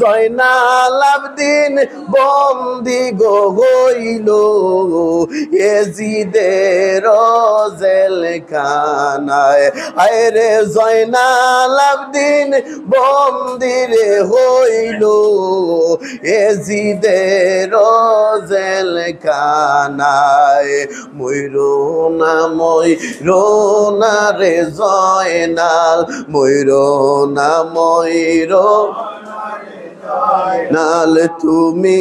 জয়নাল আবদিন বন্দি গো হইল এজিদের জেলখানায়। হায় রে জয়নাল আবদিন বন্দি রে হইল এজিদের জেলখানায়। ময়ূরো না রে জয়নাল, ময়ূরো নাল তুমি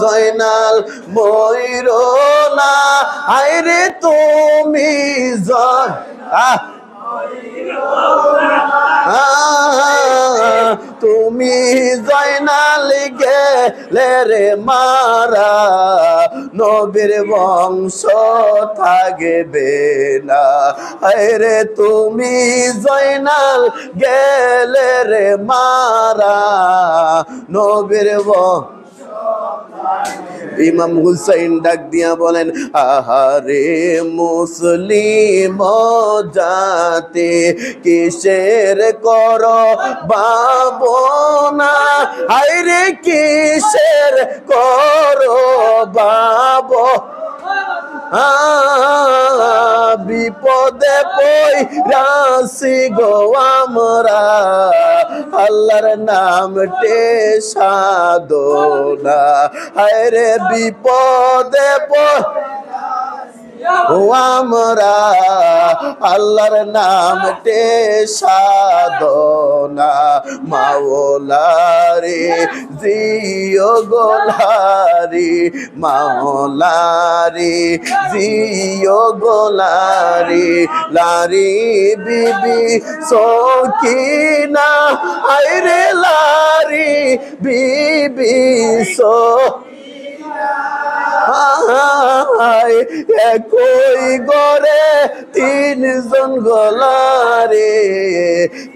জয়নাল ময়ূরো না। হায় রে তুমি তুমি জয়নাল গেলে রে মারা, নবীর বংশ থাকবে না। হায় রে তুমি জয়নাল গেলে রে মারা, নবীর বংশ। ইমাম হুসাইন ডাক দিয়া বলেন আহারে মুসলিম জাতি কিসের কর বাবনা, হায় রে কিসের কর বাব, বিপদে পইরাছি গো আমরা, আল্লাহর নামটে সাধনা। হায় রে বিপদে ও আমরা, আল্লাহর নামটে সাধনা। মাওলারে জিও গোলারি, মাওলারে জিও গোলারি, লারি বিবি সকিনা, হায় রে লারি বিবি একই গরে তিনজন গোলারে,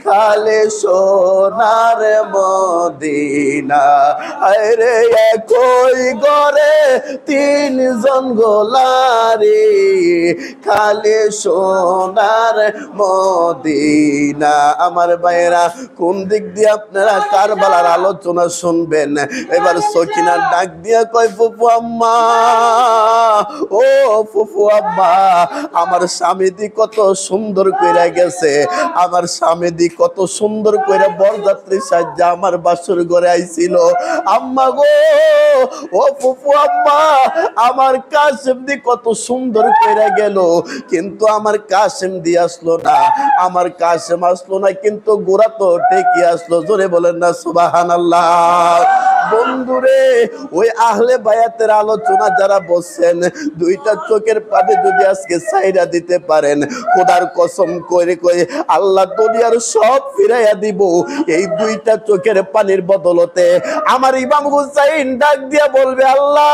খালে সোনার মদিনা। হায় রে একই গরে তিনজন গোলারে, খালে সোনার মদিনা। আমার ভাইরা কোন দিক দিয়ে আপনারা কারবালার আলোচনা শুনবেন? এবার সকিনার ডাক দিয়া কয় ফুফু আম্মা, ও ফুফু আম্মা, আমার স্বামীদি কত সুন্দর কইরা গেছে, আমার স্বামীদি কত সুন্দর কইরা বরযাত্রী সাজ্জা আমার বাসর ঘরে আইছিল। আম্মা গো, ও ফুফু আম্মা, আমার কাশেম দি কত সুন্দর কইরা গেল, কিন্তু আমার কাশেম দি আসলো না, আমার কাশেম আসলো না, কিন্তু গোরা তো টেকি আসলো। জোরে বলেন না সুবহানাল্লাহ। বন্ধুরে, ওই আহলে বায়াতের আলোচনা যারা বলছেন, দুইটা চোখের পানি যদি আজকে ছাইরা দিতে পারেন, খোদার কসম করে কয়ে আল্লাহ দুনিয়ার সব ফিরাইয়া দিব এই দুইটা চোখের পানির বদলতে। আমার ইমাম হুসাইন ডাক দিয়া বলবে আল্লাহ,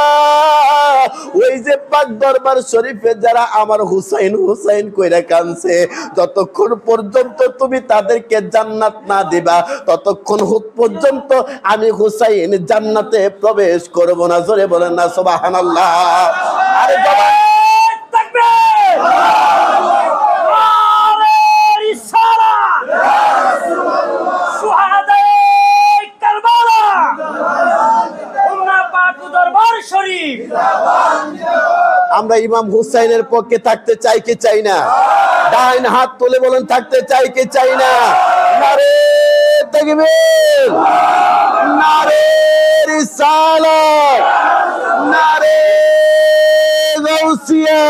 ওই যে পাক দরবার শরীফে যারা আমার হুসাইন হুসাইন কইরা কানছে, যতক্ষণ পর্যন্ত তুমি তাদেরকে জান্নাত না দিবা, ততক্ষণ পর্যন্ত আমি হুসাইন জান্নাতে প্রবেশ করব না। জোরে বলেন না সুবহানাল্লাহ। আরে বাবা তাকবীর, আরে রিসালাত, শুহাদায়ে কারবালা, উম্মাহ পাক দরবার শরীফ। আমরা ইমাম হুসাইনের পক্ষে থাকতে চাই কি চাই না? ডাইন হাত তুলে বলেন থাকতে চাই কি চাই না? নারে তাকবীর, নারে রিসালাত, নারে গাউসিয়া,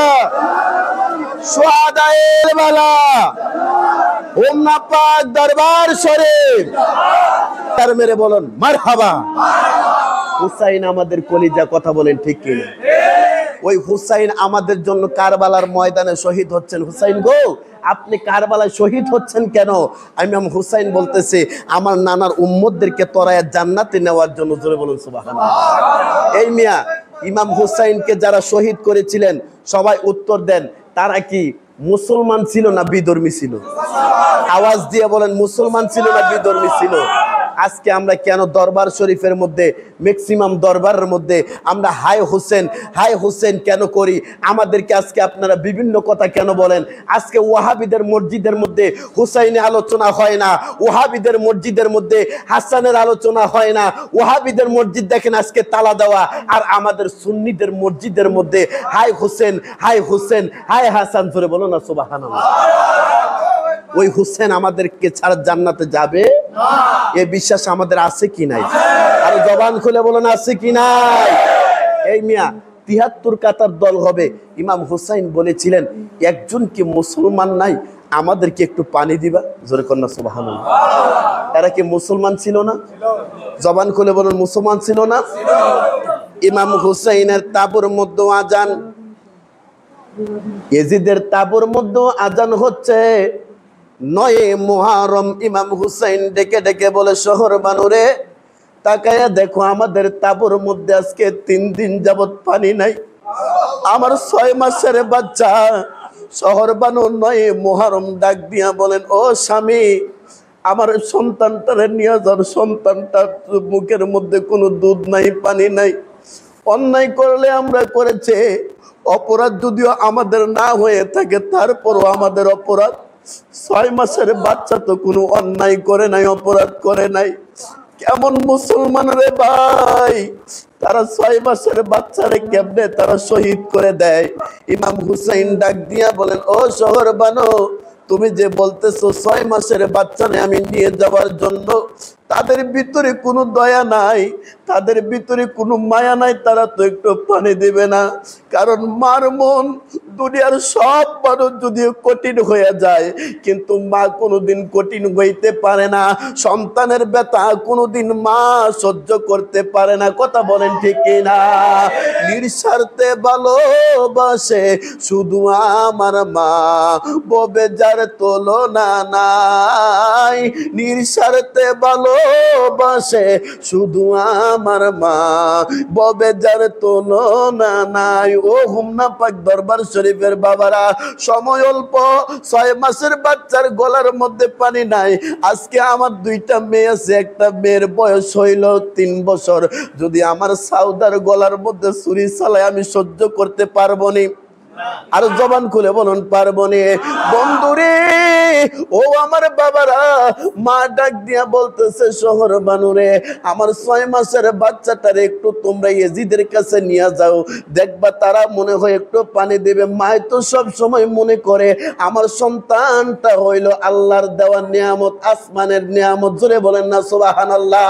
শুহাদায়ে কারবালা, উম্মাহ পাক দরবার শরীফ। তার মেরে বলেন মারহাবা। হুসাইন আমাদের কলিজা, কথা বলেন ঠিক কি না? ওই হুসাইন আমাদের জন্য কারবালার ময়দানে শহীদ হচ্ছেন। হুসাইন গো, আপনি কারবালায় শহীদ হচ্ছেন কেন? ইমাম হুসাইন বলতেছে আমার নানার উম্মতদেরকে তরায়া জান্নাতে নেওয়ার জন্য। জোরে বলুন সুবহানাল্লাহ। এই মিয়া, ইমাম হুসাইনকে যারা শহীদ করেছিলেন সবাই উত্তর দেন, তারা কি মুসলমান ছিল না বিধর্মী ছিল? আওয়াজ দিয়ে বলেন, মুসলমান ছিল না বিধর্মী ছিল? আজকে আমরা কেন দরবার শরীফের মধ্যে ম্যাক্সিমাম দরবারের মধ্যে আমরা হাই হোসেন কেন করি? আমাদেরকে আজকে আপনারা বিভিন্ন কথা কেন বলেন? আজকে ওয়াহাবিদের মসজিদের মধ্যে হুসাইনের আলোচনা হয় না, ওয়াহাবিদের মসজিদের মধ্যে হাসানের আলোচনা হয় না, ওয়াহাবিদের মসজিদ দেখেন আজকে তালা দেওয়া, আর আমাদের সুন্নিদের মসজিদের মধ্যে হাই হোসেন হাই হাসান ধরে বলো না সুবহানাল্লাহ। ওই হুসেন আমাদেরকে ছাড়া জান্নাতে যাবে না, এই বিশ্বাস আমাদের আছে কি নাই? আর জবান খুলে বলো না আছে কি নাই? এই মিয়া ৭৩ কাতার দল হবে। ইমাম হুসাইন বলেছিলেন একজন কি মুসলমান নাই, আমাদেরকে একটু পানি দিবা? জোরে কন্যা সুবহানাল্লাহ। এরা কি মুসলমান ছিল না? জবান খুলে বলুন মুসলমান ছিল না? ইমাম হুসাইনের তাবুর মধ্যে আজান, ইয়াজিদের তাবুর মধ্যে আজান হচ্ছে ৯ মুহররম। ইমাম হুসাইন ডেকে ডেকে বলে শহর বানুরে তাকায়া দেখো আমাদের তাবুর মধ্যে আজকে ৩ দিন যাবত পানি নাই। আমার ৬ মাসের বাচ্চা শহর বানু ৯ মুহররম ডাক দিয়া বলেন ও স্বামী, আমার সন্তানটারে নিয়ে যার, সন্তানটা মুখের মধ্যে কোনো দুধ নাই, পানি নাই। অন্যায় করলে আমরা করেছে, অপরাধ যদিও আমাদের না হয়ে থাকে তারপরও আমাদের অপরাধ। ৬ মাসের বাচ্চা তো কোনো অন্যায় করে নাই, অপরাধ করে নাই। কেমন মুসলমান রে ভাই, তারা ৬ মাসের বাচ্চারে কেমনে তারা শহীদ করে দেয়। ইমাম হুসাইন ডাক দিয়া বলেন ও শহর বানো, তুমি যে বলতেছো ৬ মাসের বাচ্চারে আমি নিয়ে যাওয়ার জন্য, তাদের ভিতরে কোনো দয়া নাই, তাদের ভিতরে কোনো মায়া নাই, তারা তো একটু পানি দিবে না। কারণ মার মন দুনিয়ার সব মানুষ যদিও কঠিন হয়ে যায়, কিন্তু মা কোনোদিন কঠিন হইতে পারে না। সন্তানের ব্যথা কোনোদিন মা সহ্য করতে পারে না। কথা বলেন ঠিক কিনা? নিঃস্বার্থে ভালোবাসে শুধু আমার মা, ববে যার তুলনা নাই। নিঃস্বার্থে ভালোবাসে শুধু আমার মা, ববে যার তুলনা নাই। ও হুমনা পাক দরবার শরীফের বাবারা, সময় অল্প, ৬ মাসের বাচ্চার গলার মধ্যে পানি নাই। আজকে আমার 2টা মেয়ে আছে, একটা মেয়ের বয়স হইল 3 বছর। যদি আমার সাউদার গলার মধ্যে ছুরি চালায় আমি সহ্য করতে পারবো নি? আর জবান খুলে বলুন পারবো নি? বন্ধুরে ও আমার বাবারা, মা ডাক দিয়া বলতেছে শহর বানুরে আমার ৬ মাসের বাচ্চাটারে একটু তোমরা ইয়াজিদের কাছে নিয়ে যাও, দেখবা তারা মনে হয় একটু পানি দেবে। মায় তো সব সময় মনে করে আমার সন্তানটা হইল আল্লাহর দেওয়া নিয়ামত, আসমানের নিয়ামত। জোরে বলেন না সুবহানাল্লাহ।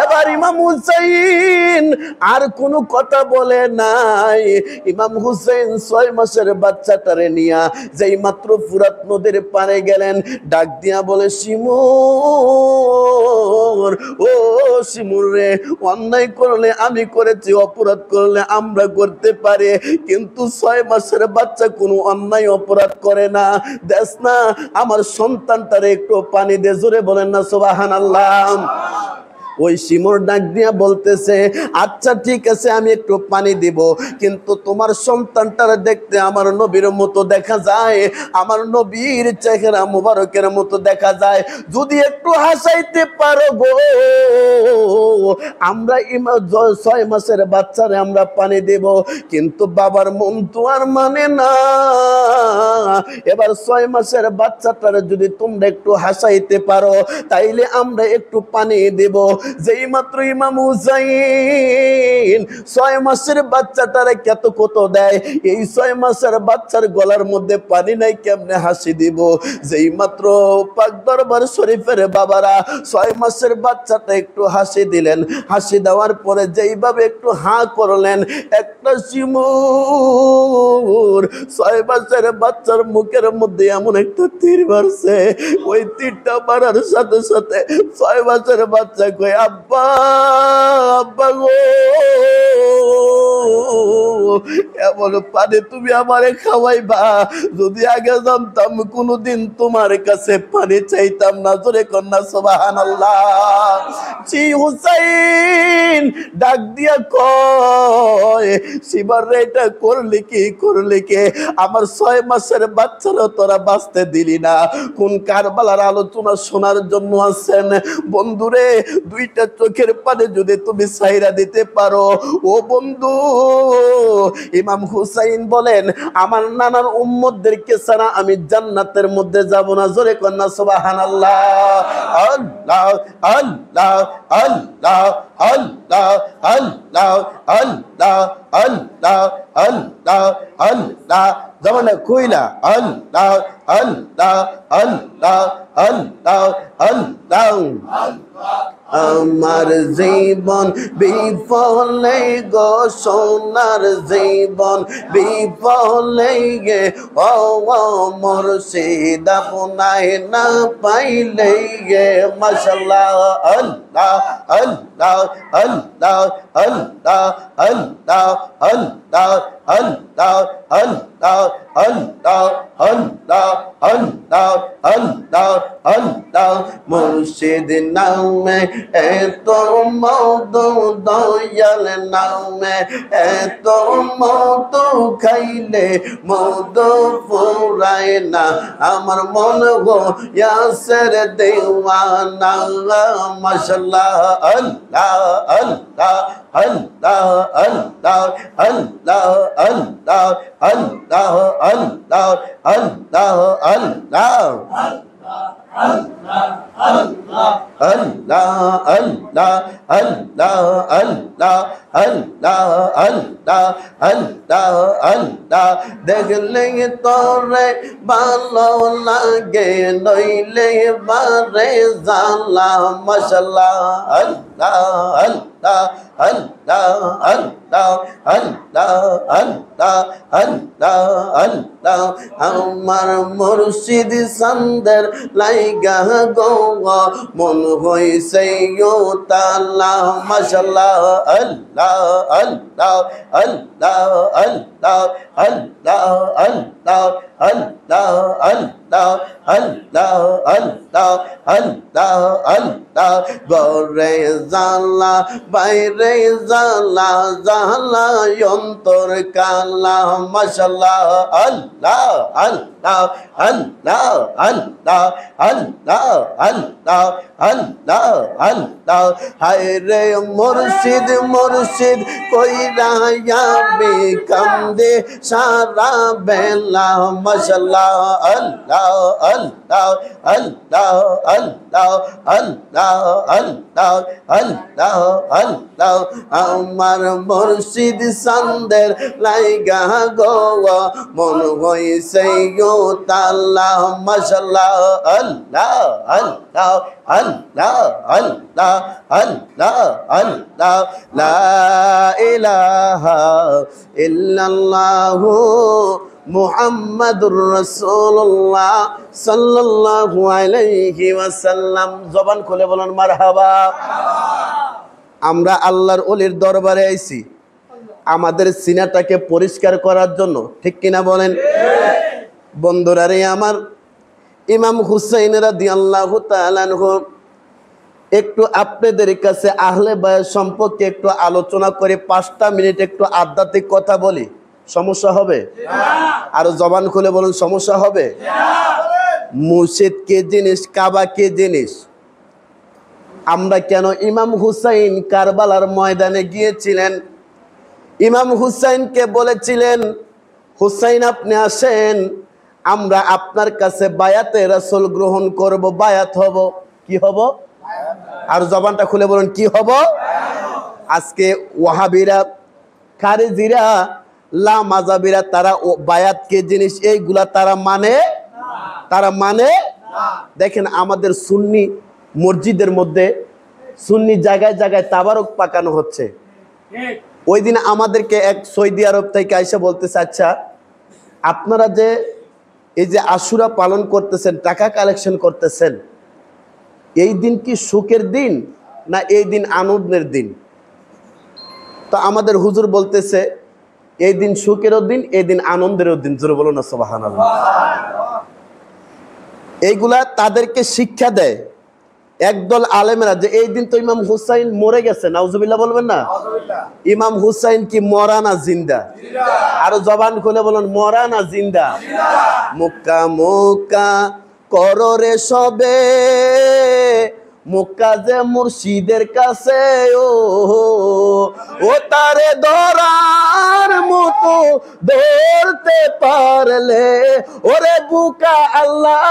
এবার ইমাম হুসাইন আর কোনো কথা বলে নাই। ইমাম হুসাইন ৬ মাসের বাচ্চাটারে নিয়া যেই মাত্র ফুরাত নদীর পারে গেলেন, ডাক দিয়া বলে শিমুর, ও শিমুর রে, অন্যায় করলে আমি করেছি, অপরাধ করলে আমরা করতে পারি, কিন্তু ৬ মাসের বাচ্চা কোনো অন্যায় অপরাধ করে না। দেখ না আমার সন্তানটারে একটু পানি দে। জোরে বলেন না সুবহানাল্লাহ। ওই শিমুর ডাক দিয়া বলতেছে আচ্ছা ঠিক আছে আমি একটু পানি দিব, কিন্তু তোমার সন্তানটারে দেখতে আমার নবীর মতো দেখা যায়, আমার নবীর চেহারা মুবারকের মতো দেখা যায়, যদি একটু হাসাইতে পারো গো আমরা ৬ মাসের বাচ্চারে আমরা পানি দেব। কিন্তু বাবার মন তো আর মানে না। এবার ৬ মাসের বাচ্চাটারে যদি তোমরা একটু হাসাইতে পারো তাইলে আমরা একটু পানি দেব। যেই মাত্র ইমাম হুসাইন ৬ মাসের বাচ্চাটারে কত দেয়, এই ৬ মাসের বাচ্চার গলার মধ্যে পানি নাই, কেমনে হাসি দিব? যেই মাত্র পাক দরবার শরীফের বাবারা ৬ মাসের বাচ্চাটা একটু হাসি দিলেন, হাসি দেওয়ার পরে যেইভাবে একটু হাঁ করলেন, একটা শিমুর ৬ মাসের বাচ্চার মুখের মধ্যে এমন একটা তীর মারছে, ওই তীরটা মারার সাথে সাথে ৬ মাসের বাচ্চা কই আব্বা আব্বা গো, এমন পানি তুমি আমারে খাওয়াইবা, যদি আগে জানতাম কোনোদিন তোমার কাছে পানি চাইতাম না। জোরে কন্যা সুবহানাল্লাহ। জি হুসাইন ডাক দিয়া কয়, শিবার রে এটা করলি কি আমার 6 মাসের বাচ্চারা তোরা বাঁচতে দিলি না। কোন কারবালার আলোচনা শোনার জন্য আছেন বন্ধুরে, 2টা চোখের পানি যদি তুমি ছাইরা দিতে পারো ও বন্ধু। ইমাম হুসাইন বলেন, আমার নানার উম্মতদেরকে ছাড়া আমি জান্নাতের মধ্যে যাব না। জোরে কন্যা সুবহানাল্লাহ। আল্লাহ আল্লাহ আল্লাহ আল্লাহ আল্লাহ আল্লাহ আল্লাহ আল্লাহ আল্লাহ জমানা কইলা আল্লাহ আল্লাহ আল্লাহ আল্লাহ আল্লাহ। আমার জীবন বিফলে গো সোনার জীবন বিফলে গে, ও মুর্শিদ আপনায় না পাইলে গে। মাশাআল্লাহ আল্লাহ আল্লাহ আল্লাহ আল্লাহ আল্লাহ আল্লাহ আল্লাহ আল্লাহ আল্লাহ আল্লাহ আল্লাহ আল্লাহ আল্লাহ। মুর্শিদ নামে এত মধু, দয়াল নামে এত মধু, খাইলে মধু ফুরায় না। আমার মন গো ইয়াসের দেওয়ানা। মাশাআল্লাহ আল্লাহ আল্লাহ আল্লাহ আল্লাহ আল্লাহ আল্লাহ আল্লাহ আল্লাহ আল্লাহ আল্লাহ আল্লাহ আল্লাহ আল্লাহ আল্লাহ আল্লাহ আল্লাহ আল্লাহ আল্লাহ আল্লাহ। দেখলে তোরে ভালো লাগে, নইলে বারে জালা। মাশাআল্লাহ আল্লাহ আল্লাহ আল্লাহ আল্লাহ আল্লাহ আল্লাহ আল্লাহ আল্লাহ। আমার মুর্শিদ সন্দের লাইগা গো মন হইছে ও তালা। মাশাআল্লাহ আল্লাহ আল্লাহ আল্লাহ আল্লাহ আল্লাহ আল্লাহ আল্লাহ আল্লাহ আল্লাহ আল্লাহ আল্লাহ আল্লাহ। ঘরে জালা বাইরে জালা, জালা অন্তর কালা। মাশাআল্লাহ আল্লাহ আল্লাহ আল্লাহ আল্লাহ আল্লাহ আল্লাহ আল্লাহ আল্লাহ। হায় রে মুর্শিদ মুর্শিদ কইরা যাবে কান্দে সারা বেলা। মাশাআল্লাহ আল্লাহ আল্লাহ আল্লাহ আল্লাহ আল্লাহ আল্লাহ আল্লাহ আল্লাহ। আমার মুর্শিদ সন্দের লাইগা গো মন হইছে ও তালা। মাশাআল্লাহ আল্লাহ আল্লাহ আল্লাহ আল্লাহ আল্লাহ আল্লাহ। লা ইলাহা ইল্লাল্লাহু মুহাম্মাদুর রাসূলুল্লাহ সাল্লাল্লাহু আলাইহি ওয়াসাল্লাম। জবান খুলে বলুন মারহাবা। আমরা আল্লাহর ওলির দরবারে আইছি আমাদের সিনাটাকে পরিষ্কার করার জন্য, ঠিক কিনা বলেন? বন্ধুরা রে আমার, ইমাম হুসাইন রাদিয়াল্লাহু তাআলা আনহু, একটু আপনাদের কাছে আহলে বায়াত সম্পর্কে একটু আলোচনা করে 5টা মিনিট একটু আধ্যাত্মিক কথা বলি। সমস্যা হবে? আর জবান খুলে বলুন সমস্যা হবে? মুর্শিদ কে জিনিস, কাবা কে জিনিস? আমরা কেন ইমাম হুসাইন কারবালার ময়দানে গিয়েছিলেন, ইমাম হুসাইনকে বলেছিলেন, হুসাইন আপনি আসেন, আমরা আপনার কাছে বায়াতে রাসূল গ্রহণ করব, বায়াত হব। কি হব? আর জবানটা খুলে বলুন কি হব? আজকে ওয়াহাবিরা, খারিজিরা, লামাযাবিরা তারা বায়াত কে জিনিস এইগুলা তারা মানে দেখেন আমাদের সুন্নি মসজিদের মধ্যে, সুন্নি জায়গায় জায়গায় তাবারক পাকানো হচ্ছে। ওই দিন আমাদেরকে এক সৌদি আরব থেকে আইসা বলতেছে, আচ্ছা আপনারা যে এই যে আশুরা পালন করতেছেন, টাকা কালেকশন করতেছেন, এই দিন কি সুখের দিন না এই দিন আনন্দের দিন? তো আমাদের হুজুর বলতেছে, এই দিন সুখেরও দিন, এই দিন আনন্দেরও দিন। জোরে বলুন না সুবহানাল্লাহ। এইগুলা তাদেরকে শিক্ষা দেয় একদল আলেমেরা যে এই দিন তো ইমাম হুসাইন মরে গেছে। নাউজুবিল্লাহ বলবেন না? ইমাম হুসাইন কি মরা না জিন্দা? আরো জবান খুলে বলুন, মরা না জিন্দা? মুক্কা মুক্কা করো রে সবে, মুক্কা যে মুর্শিদের কাছে, ও তারে ধরার মতো ধরতে পারলে, ওরে বুকা আল্লাহ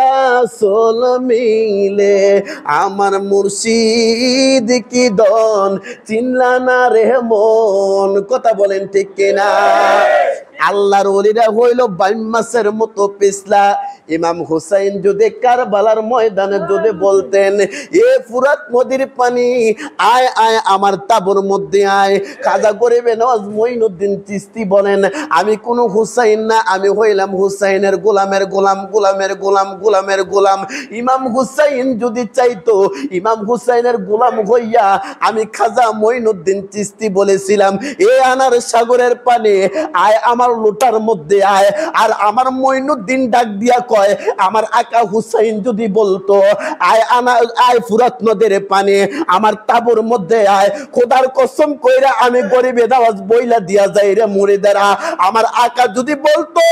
রাসূল মিলে, আমার মুর্শিদ কি দন চিনলা না রে মন। কথা বলেন ঠিক কিনা? আল্লাহর ওলিরা হইল বাইমাসের মতো পিছলা। ইমাম হুসাইন যদি কারবালার ময়দানে যদি বলতেন, এ ফুরাত নদীর পানি আয় আয় আমার তাবুর মধ্যে আয়, খাজা গরিবে নওয়াজ মঈনুদ্দিন চিশতি বলেন, আমি কোন হুসাইন না, আমি হইলাম হুসাইনের গোলামের গোলাম, গোলামের গোলাম, গোলামের গোলাম। ইমাম হুসাইন যদি চাইতো ইমাম হুসাইনের গোলাম হইয়া আমি খাজা মঈনুদ্দিন চিশতি বলেছিলাম, এ আনার সাগরের পানি আয় আমার লোটার মধ্যে আয়, আর আমার মঈনুদ্দিন ডাক দিয়া কয়, আমার আকা হুসাইন যদি বলতো আয় আনা আয় ফুরাত নদীর পানি আমার তাবুর মধ্যে আয়, খোদার কসম কইরা আমি গরিবে দাওয়াজ বইলা দিয়া যাই রে মুরিদেরা। আমার আকা যদি বলতো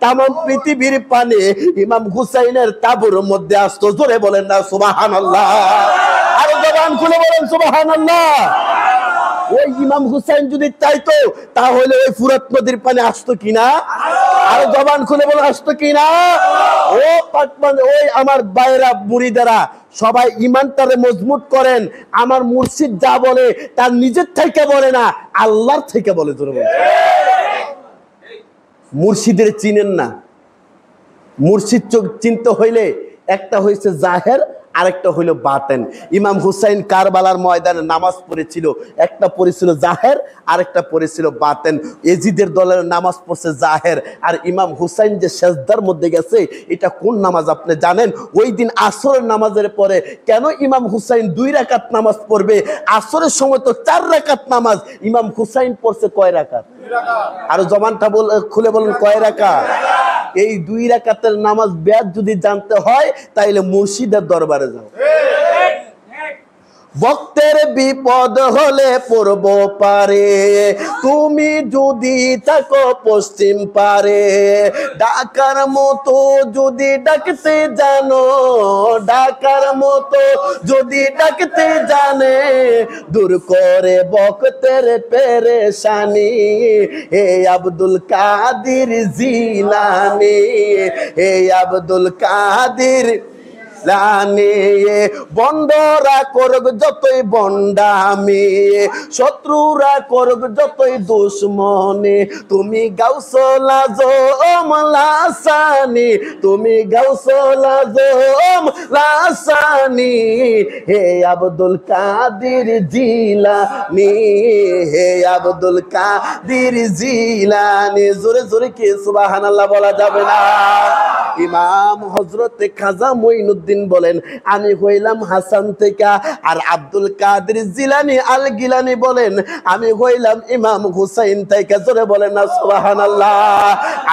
তাম পৃথিবীর পানি ইমাম হুসাইনের তাবুর মধ্যে আসতো। জোরে বলেন না সুবহানাল্লাহ? আর জবান খুলে বলেন সুবহানাল্লাহ। ওই ইমাম হুসাইন যদি চাইতো তাহলে ওই ফুরাত নদীর পানি আসতো কিনা? আর জবান খুলে বলে আসতো কিনা? ও পাকমান, ওই আমার বাইরা মুরিদেরা সবাই ইমানটারে মজবুত করেন। আমার মুর্শিদ যা বলে তার নিজের থেকে বলে না, আল্লাহর থেকে বলে। জোরে বলে। মুর্শিদের চিনেন না? মুর্শিদ চিনতে হইলে একটা হইছে জাহের, আরেকটা হইল বাতেন। ইমাম হুসাইন কারবালার ময়দানে নামাজ পড়েছিল, একটা পড়েছিল জাহের, আরেকটা পড়েছিল বাতেন। এজিদের দলের নামাজ পড়ছে জাহের, আর ইমাম হুসাইন যে সেজদার মধ্যে গেছে এটা কোন নামাজ আপনি জানেন? ওই দিন আসরের নামাজের পরে কেন ইমাম হুসাইন 2 রাকাত নামাজ পড়বে? আসরের সময় তো 4 রাকাত নামাজ, ইমাম হুসাইন পড়ছে কয় রাকাত? আর জবানটা খুলে বলেন, কয় রাকাত? এই 2 রাকাতের নামাজ ব্যাদ যদি জানতে হয় তাইলে মুর্শিদের দরবারে যাও। ভক্তের বিপদ হলে পূর্ব পারে, তুমি যদি থাকো পশ্চিম পারে, ডাকার মতো যদি ডাকতে জানো, ডাকার মতো যদি ডাকতে জানে, দূর করে ভক্তের পেরেশানি, হে আব্দুল কাদের জিলানী, হে আব্দুল কাদের লানে। বন্ধরা করুক যতই বন্ডামি, শত্রুরা করুক যতই দুশ্মনী, তুমি গাউসুল আজম লাসানি, তুমি গাউসুল আজম লাসানি, হে আব্দুল কাদের জিলানী, হে আব্দুল কাদের জিলানী। জোরে জোরে কি সুবহানাল্লাহ বলা যাবে না? ইমাম হযরত খাজা মঈনুদ্দিন বলেন, আমি হইলাম হাসান থেকে, আর আব্দুল কাদের জিলানী আল গিলানী বলেন, আমি হইলাম ইমাম হুসাইন থেকে। জোরে বলেন না সুবহানাল্লাহ?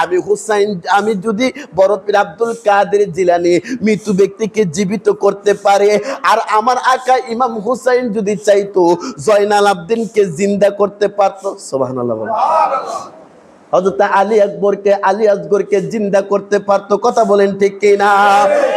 আমি হুসাইন, আমি যদি বড় পীর আব্দুল কাদের জিলানী মৃত্যু ব্যক্তিকে জীবিত করতে পারে, আর আমার আকা ইমাম হুসাইন যদি চাইতো জয়নাল আবদিনকে জিন্দা করতে পারতো। সুবহানাল্লাহ বলেন। হযরত আলী আকবরকে, আলী আসগরকে জিন্দা করতে পারতো। কথা বলেন ঠিক কিনা?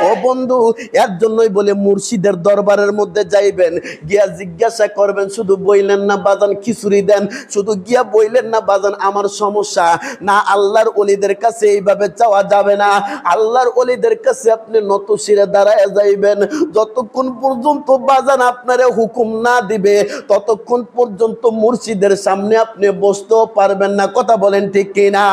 ও বন্ধু, এর জন্যই বলে মুর্শিদের দরবারের মধ্যে যাইবেন, গিয়া জিজ্ঞাসা করবেন, শুধু বইলেন না বাজান খিচুড়ি দেন, শুধু গিয়া বইলেন না বাজান আমার সমস্যা না। আল্লাহর ওলিদের কাছে এইভাবে চাওয়া যাবে না। আল্লাহর ওলিদের কাছে আপনি নত শিরে দাঁড়ায় যাইবেন। যতক্ষণ পর্যন্ত বাজান আপনারে হুকুম না দিবে ততক্ষণ পর্যন্ত মুর্শিদের সামনে আপনি বসতেও পারবেন না। কথা বলেন ঠিক কিনা?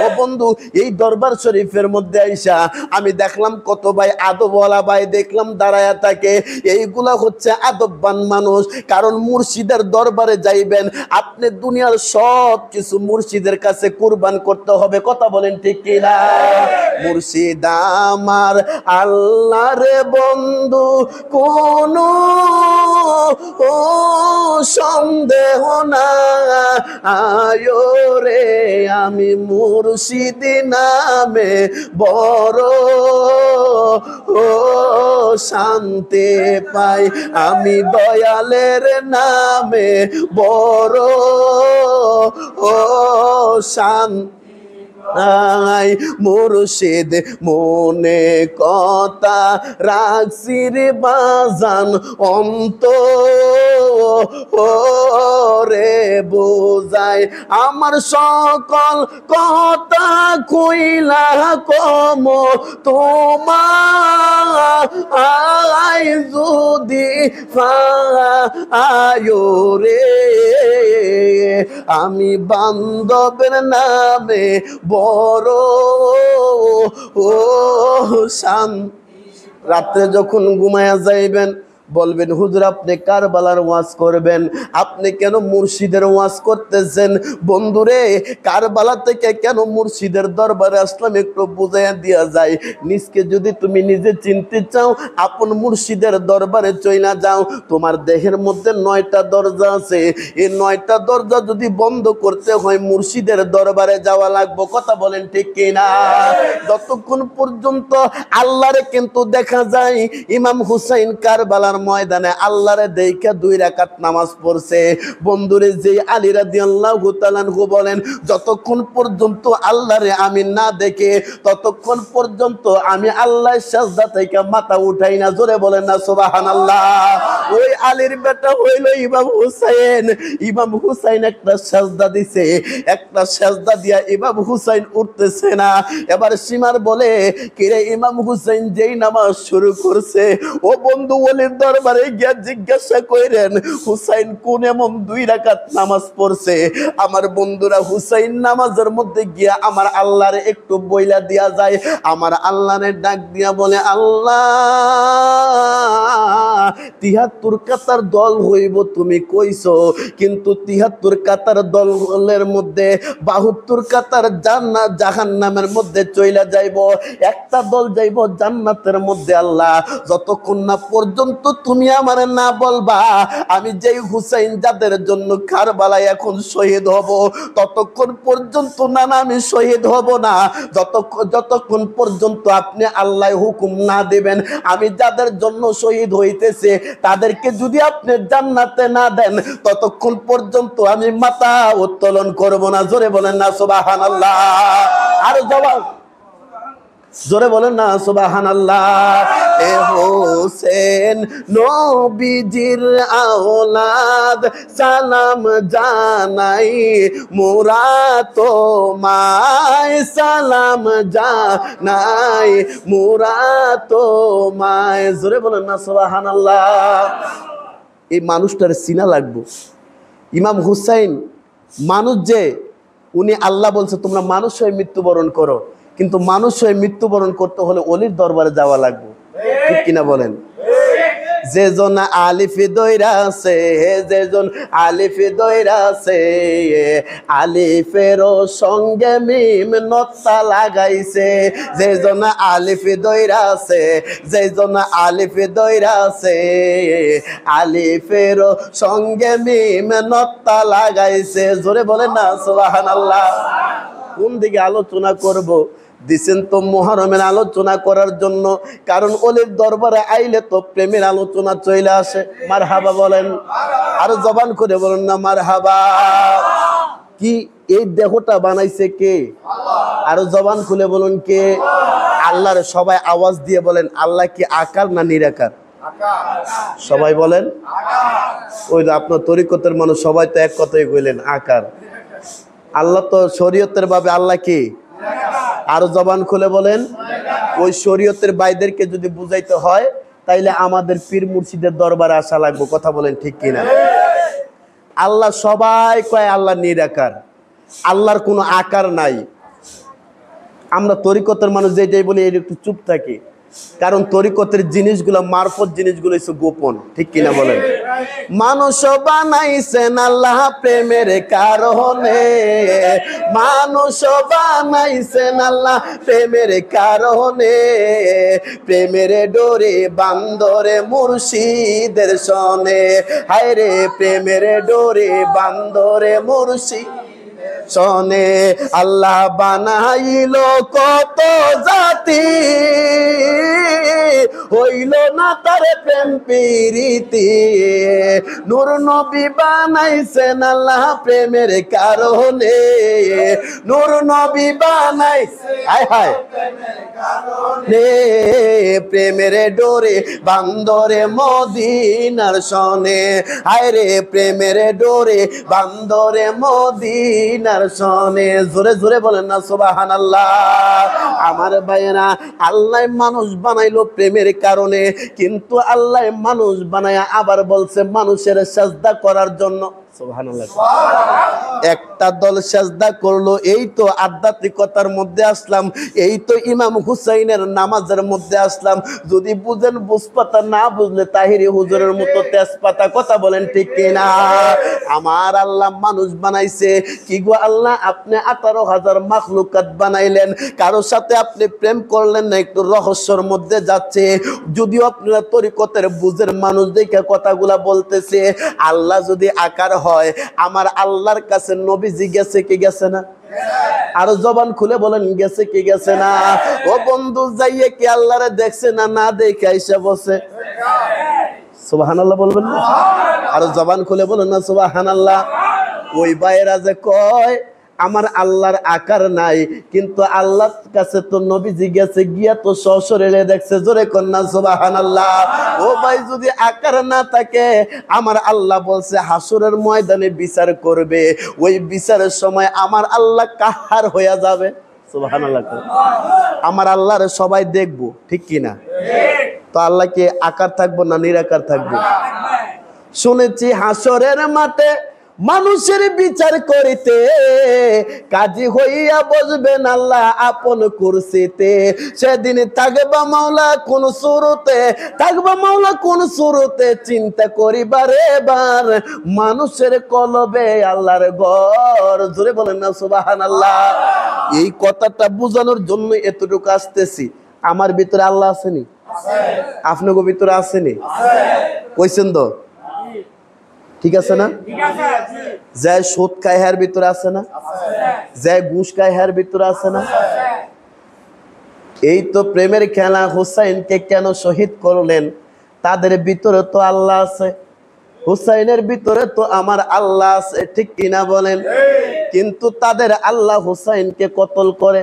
ও বন্ধু, এই দরবার শরীফের মধ্যে আইসা আমি দেখলাম কত ভাই ভাই আদবওয়ালা ভাই দেখলাম দাঁড়ায়া থাকে, এইগুলা হচ্ছে আদববান মানুষ। কারণ মুর্শিদের দরবারে যাইবেন, আপনি দুনিয়ার সব কিছু মুর্শিদের কাছে কুরবান করতে হবে। কথা বলেন ঠিক কিনা? মুর্শিদ আমার আল্লাহ রে বন্ধু, কোনো সন্দেহ না, আয়ো রে আমি মুর্শিদ নামে বড় শান্তি পাই, আমি দয়ালের নামে বড় শান্তি। মুর্শিদ মনে কথা রাখছি রে বাজান, রে বোঝাই আমার সকল কথা কইলা কম তোমার যদি আয়ো রে আমি বান্ধবের নামে বড় শান্তি। রাত্রে যখন ঘুমায়া যাইবেন বলবেন হুজুর আপনি কারবালার ওয়াজ করবেন, আপনি কেন মুর্শিদের ওয়াজ করতেছেন? বন্ধুরে, কারবালা থেকে কেন মুর্শিদের দরবারে আসলাম একটু বুঝাইয়া দিয়া যায়। নিজকে যদি তুমি নিজে চিনতে চাও, আপন মুর্শিদের দরবারে চইলা যাও। তোমার দেহের মধ্যে 9টা দরজা আছে, এই 9টা দরজা যদি বন্ধ করতে হয় মুর্শিদের দরবারে যাওয়া লাগবে। কথা বলেন ঠিক কিনা? যতক্ষণ পর্যন্ত আল্লাহরে কিন্তু দেখা যায়, ইমাম হুসাইন কারবালার ময়দানে আল্লাহরে দেখা 2 রাকাত নামাজ পড়ছে। বন্ধুরে, যে আলী রাদিয়াল্লাহু তাআলা আনহু বলেন, যতক্ষণ পর্যন্ত আল্লাহরে আমি না দেখে ততক্ষণ পর্যন্ত আমি আল্লাহর সাজদা থেকে মাথা উঠাই না। জোরে বলেন না সুবহানাল্লাহ। ওই আলীর বেটা হইল ইমাম হুসাইন। ইমাম হুসাইন একটা সাজদা দিছে, একটা সাজদা দিয়া ইমাম হুসাইন উঠতেছে না। এবার সীমার বলে, কিরে ইমাম হুসাইন যেই নামাজ শুরু করছে, ও বন্ধু ওলির দরবারে গিয়া জিজ্ঞাসা কইরেন হুসাইন কোন এমন 2 রাকাত নামাজ পড়ছে। আমার বন্ধুরা, হুসাইন নামাজের মধ্যে গিয়া আমার আল্লাহরে একটু বইলা দিয়া যায়, আমার আল্লাহরে ডাক দিয়া বলে, আল্লাহ 73 কাতার দল হইব তুমি কইছো, কিন্তু 73 কাতার দলের মধ্যে 72 কাতার জান্নাত জাহান্নামের মধ্যে চইলা যাইব, একটা দল যাইব জান্নাতের মধ্যে। আল্লাহ, যতক্ষণ না পর্যন্ত তুমি আমারে না বলবা আমি যেই হুসাইন যাদের জন্য কারবালায় এখন শহীদ হব, ততক্ষণ পর্যন্ত না আমি শহীদ হব না। যতক্ষণ পর্যন্ত আপনি আল্লাহ হুকুম না দিবেন, আমি যাদের জন্য শহীদ হইতেছে তাদেরকে যদি আপনি জান্নাতে না দেন, ততক্ষণ পর্যন্ত আমি মাথা উত্তোলন করব না। জোরে বলেন না সুবহানাল্লাহ। আর জবাব জোরে বলেন না সুবহানাল্লাহ। এ হোসেন নবীজির আওলাদ সালাম জানাই, মোরা তোমায় সালাম জানাই, মোরা তোমায়। জোরে বলেন না সুবহানাল্লাহ। এই মানুষটার চিনা লাগবে। ইমাম হুসাইন মানুষ যে, উনি আল্লাহ বলছে তোমরা মানুষ হয়ে মৃত্যুবরণ করো, কিন্তু মানুষ হয়ে মৃত্যুবরণ করতে হলে অলির দরবারে যাওয়া লাগবে। ঠিক কিনা বলেন? যেজন আলিফ দইরা আছে, যেজন আলিফ দইরা আছে, আলিফের সঙ্গে মিম নত্তা লাগাইছে। যেজন আলিফ দইরা আছে, যেজন আলিফ দইরা আছে, আলিফের সঙ্গে মিম নত্তা লাগাইছে। জোরে বলেন না সুবহানাল্লাহ। কোন দিকে আলোচনা করব? দিছেন তো মুহররমের আলোচনা করার জন্য, কারণ ওলির দরবারে আইলে তো প্রেমের আলোচনা চলে আসে। মারহাবা বলেন, আর জবান করে বলেন না মারহাবা। কি এই দেহটা বানাইছে কে? আর জবান খুলে বলুন কে? আল্লাহর। সবাই আওয়াজ দিয়ে বলেন, আল্লাহ কি আকার না নিরাকার? সবাই বলেন। ওই আপনার তরিকতের মানুষ সবাই তো এক কথাই কইলেন আকার। আল্লাহ তো শরীয়তের ভাবে আল্লাহ কি? আরো জবান খুলে বলেন। ওই শরীয়তের বাইদেরকে যদি বুঝাইতে হয় তাইলে আমাদের পীর মুর্শিদের দরবারে আসা লাগবে। কথা বলেন ঠিক কিনা? আল্লাহ সবাই কয় আল্লাহ নিরাকার, আল্লাহর কোনো আকার নাই। আমরা তরিকতের মানুষ যেটাই বলি একটু চুপ থাকি। কারণ তরিকতের জিনিসগুলো মারফত জিনিসগুলো হচ্ছে গোপন, ঠিক কিনা বলেন? মানুষ বানাইছেন আল্লাহ প্রেমের কারণে, মানুষ বানাইছেন আল্লাহ প্রেমের কারণে, প্রেমের ডোরে বান্দরে মুর্শিদের সনে, হায় রে প্রেমের ডোরে বান্দরে মুর্শিদ শোনে। আল্লাহ বানাইল কত জাতি, হইল না তার প্রেম প্রীতি, নূর নবী বানাইছেন আল্লাহ প্রেমের কারণে, নূর নবী বানাইছেন হায় হায় প্রেমের ডোরে বান্দরে মদিনার সনে, হায় রে প্রেমের ডোরে বান্দরে মদিনার শোনে। জোরে জোরে বলেন না সুবহানাল্লাহ। আমার ভাইয়েরা, আল্লাহ মানুষ বানাইলো প্রেমের কারণে, কিন্তু আল্লাহ মানুষ বানায়া আবার বলছে মানুষের সাজদা করার জন্য। সুবহানাল্লাহ। একটা দল সাজদা করলো, এই তো আধ্যাত্মিকতার মধ্যে আসলাম, এই তো ইমাম হুসাইনের নামাজের মধ্যে আসলাম। যদি বুঝেন বুঝপাতা, না বুঝলে তাহিরি হুজুরের মতো তেজপাতা। কথা বলেন ঠিক কিনা? আমার আল্লাহ মানুষ বানাইছে কি গো আল্লাহ, আপনি 18,000 মাখলুকাত বানাইলেন, কারো সাথে আপনি প্রেম করলেন না, একটু রহস্যর মধ্যে যাচ্ছে। যদিও আপনারা তরিকতের বুঝের মানুষ দেখে কথাগুলা বলতেছে। আল্লাহ যদি আকার হয়, আমার আল্লাহর কাছে নবীজি গেছে কি গেছে না? আরো জবান খুলে বলেন গেছে কি গেছে না? ও বন্ধু, যাইয়ে কি আল্লাহরে দেখছে না? না দেখে আইসা বসে সুবহানাল্লাহ বলবেন না? আরো জবান খুলে বলেন না সুবহানাল্লাহ। ওই ভাইয়েরা যে কয় আমার আল্লাহর আকার নাই, কিন্তু আল্লাহর কাছে তো নবীজি গেছে, গিয়া তো সশরীরে দেখছে। জোরে কন্যা সুবহানাল্লাহ। ও ভাই, যদি আকার না থাকে, আমার আল্লাহ বলছে হাসরের ময়দানে বিচার করবে, ওই বিচারের সময় আমার আল্লাহ কাহার হয়ে যাবে। সুবহানাল্লাহ। আমার আল্লাহরে সবাই দেখবো, ঠিক কিনা? তো আল্লাহ কি আকার থাকবো না নিরাকার থাকবো? শুনেছি হাসরের মাঠে মানুষের বিচার করিতে, কাজী হইয়া বসবেন আল্লাহ আপন কুরসিতে। সেদিন থাকবা মাওলা কোন সুরতে, থাকবা মাওলা কোন সুরতে, চিন্তা করিবারে বার মানুষের কলবে আল্লাহর ঘর। জোরে বলেন না সুবহানাল্লাহ। এই কথাটা বোঝানোর জন্য এতটুকু আসতেছি। আমার ভিতরে আল্লাহ আসেনি? আপনার ভিতরে আসেনি? কইছেন তো? ঠিক আছে না? যে সুদ খায় হের ভিতরে আছে না? যে ঘুষ খায় হের ভিতরে আছে না? এই তো প্রেমের খেলা। হুসাইনকে কেন শহীদ করলেন? তাদের ভিতরে তো আল্লাহ আছে, হুসাইনের ভিতরে তো আমার আল্লাহ আছে, ঠিক কিনা বলেন? কিন্তু তাদের আল্লাহ হুসাইনকে কতল করে,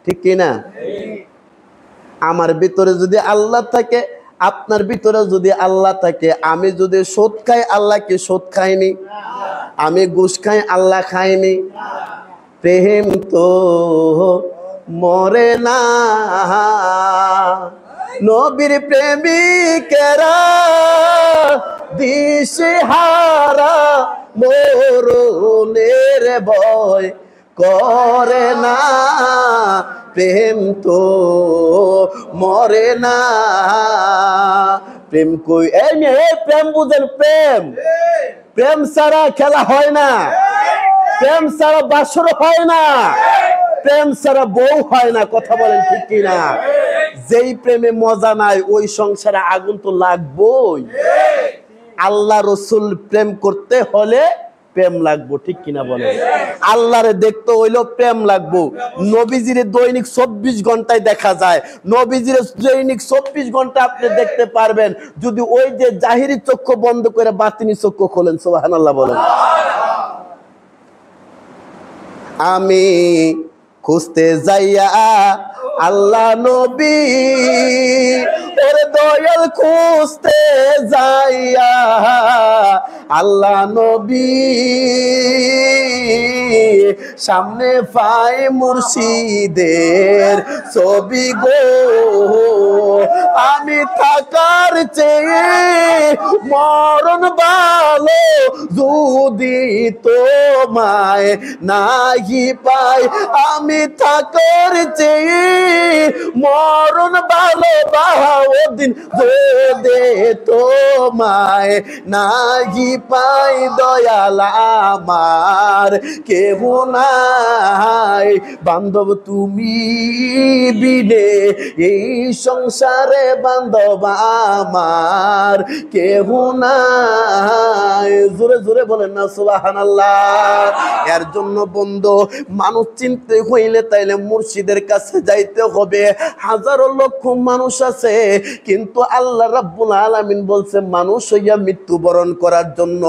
ঠিক কিনা? আমার ভিতরে যদি আল্লাহ থাকে, আপনার ভিতরে যদি আল্লাহ থাকে, আমি যদি সুদ খাই, আল্লাহ কি সুদ খাইনি? আমি ঘুষ খাই, আল্লাহ খাইনি? প্রেম তো মরে না, নবীর প্রেমিকেরা দিশেহারা মরণের ভয় করে না। প্রেম তো মরে না। প্রেম কই? এই মেয়ে, প্রেম বুঝেন? প্রেম, প্রেম ছাড়া খেলা হয় না, প্রেম ছাড়া বাসর হয় না, প্রেম ছাড়া বউ হয় না। কথা বলেন ঠিক কিনা? যেই প্রেমে মজা নাই, ওই সংসারে আগুন তো লাগবেই। আল্লাহ রসুল প্রেম করতে হলে প্রেম লাগবো, ঠিক কিনা বলেন? আল্লাহরে দেখতে হইলেও প্রেম লাগবো। নবীজিরে দৈনিক 24 ঘন্টায় দেখা যায়, নবীজিরে দৈনিক 24 ঘন্টা আপনি দেখতে পারবেন, যদি ওই যে জাহিরি চক্ষু বন্ধ করে বাতিনি চক্ষু খোলেন। সুবহানাল্লাহ বলেন। আমি খুঁজতে যাইয়া আল্লাহ নবী, ওরে দয়াল খুঁজতে যাইয়া আল্লাহ নবী সামনে পাই মুর্শিদের ছবি গো, আমি থাকার চেয়ে মরণ ভালো, যদি তোমায় নাহি পাই, আমি থাকার চেয়ে মরণ ভালো, বাহাউদ্দিন যদি তোমায় নাহি পাই, দয়াল আমার কেহ নাই, বান্ধব তুমি বিনে এই সংসারে, বান্ধব আমার কেহ নাই। জোরে জোরে বলেন না সুবহানাল্লাহ। এর জন্য বন্ধু, মানুষ চিনতে হইলে তাইলে মুর্শিদের কাছে যাইতে হবে। হাজারো লক্ষ মানুষ আছে, কিন্তু আল্লাহ রাব্বুল আলামিন বলছে মানুষ হইয়া মৃত্যুবরণ করার জন্য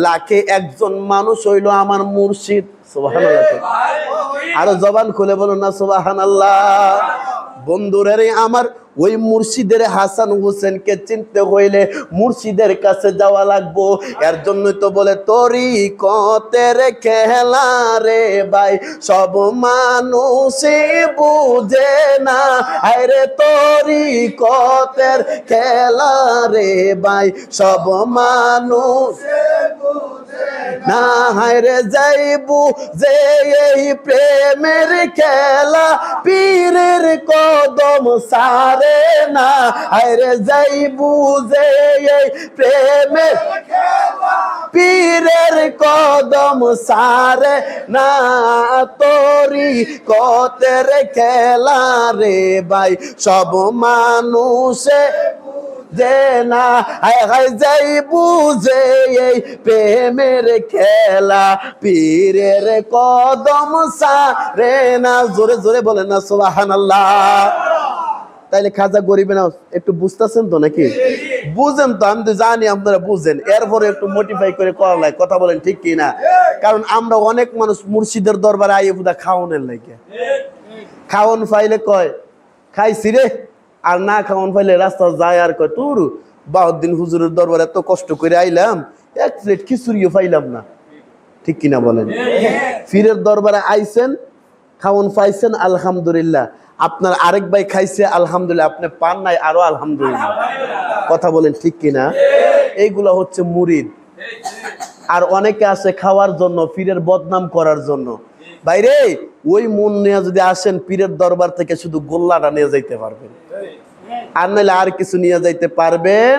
লাখে একজন মানুষ হইল আমার মুর্শিদ। সুবহানাল্লাহ। আরো জবান খুলে বলুন না সুবহানাল্লাহ। বন্ধুরা রে আমার, ওই মুর্শিদের হাসান হোসেনকে চিনতে হইলে মুর্শিদের কাছে যাওয়া লাগবো। এর জন্যই তো বলে তরিকতের খেলা রে ভাই সব মানুষে বুঝে না, আরে তরিকতের খেলা রে ভাই সব মানুষ না, হায়রে যাইবু যে এই প্রেমের খেলা, পীরের কদম সারে না, হায়রে যাইবু যে এই প্রেমের খেলা, পীরের কদম সারে না, তরিকতের খেলা রে ভাই সব মানুষে যে না, হায় যাই বুঝে এই প্রেমের খেলা, পীরের কদম সারে না। জোরে জোরে বলেন না সুবহানাল্লাহ। তাইলে খাজা গরিবে না একটু বুঝতেছেন তো নাকি? বুঝেন তো, আমি তো জানি আপনারা বুঝেন, এরপরে একটু মোটিফাই করে করা লাগে, কথা বলেন ঠিক কি না? কারণ আমরা অনেক মানুষ মুর্শিদের দরবারে আইয়ে বুদা খাওয়ানোর লাগে, খাওয়ান ফাইলে কয় খাইছি রে, আর না খাওয়ান পাইলে রাস্তা যায় আর কয় তোর বাহুদ্দিন হুজুরের দরবারে এত কষ্ট করে আইলাম, এক প্লেট খিচুড়িও পাইলাম না। ঠিক কিনা বলেন? ফিরের দরবারে আইছেন, খাওয়ান পাইছেন আলহামদুলিল্লাহ, আপনার আরেক ভাই খাইছে আলহামদুলিল্লাহ, আপনি পান নাই আরো আলহামদুলিল্লাহ। কথা বলেন ঠিক কিনা? এইগুলা হচ্ছে মুরিদ। আর অনেকে আছে খাওয়ার জন্য, পীরের বদনাম করার জন্য। বাইরে ওই মন নিয়ে যদি আসেন পীরের দরবার থেকে শুধু গোল্লাটা নিয়ে যাইতে পারবেন, আর নাহলে আর কিছু নিয়ে যাইতে পারবেন।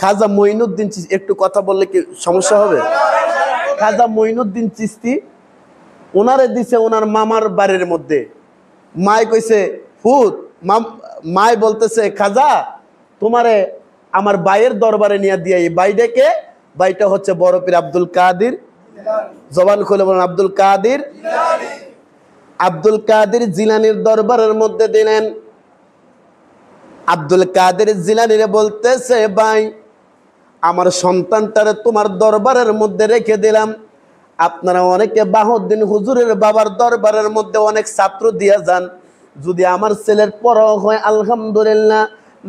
খাজা মঈনুদ্দিন চিশতি, একটু কথা বললে কি সমস্যা হবে? খাজা মঈনুদ্দিন চিশতি ওনারে দিছে ওনার মামার বাড়ির মধ্যে। মায় কইছে ফুত, মায় বলতেছে খাজা তোমারে আমার ভাইয়ের দরবারে নিয়ে দিয়ে, এই বাইডেকে, বাইটা হচ্ছে বড় পীর আব্দুল কাদের। জবান খুলে বলেন আব্দুল কাদের। আব্দুল কাদের জিলানির দরবারের মধ্যে দিলেন। আব্দুল কাদের জিলানিরে বলতেছে ভাই আমার সন্তানটারে তোমার দরবারের মধ্যে রেখে দিলাম। আপনারা অনেকে বাহুদ্দিন হুজুরের বাবার দরবারের মধ্যে অনেক ছাত্র দিয়া যান, যদি আমার ছেলের পড়া হয় আলহামদুলিল্লাহ,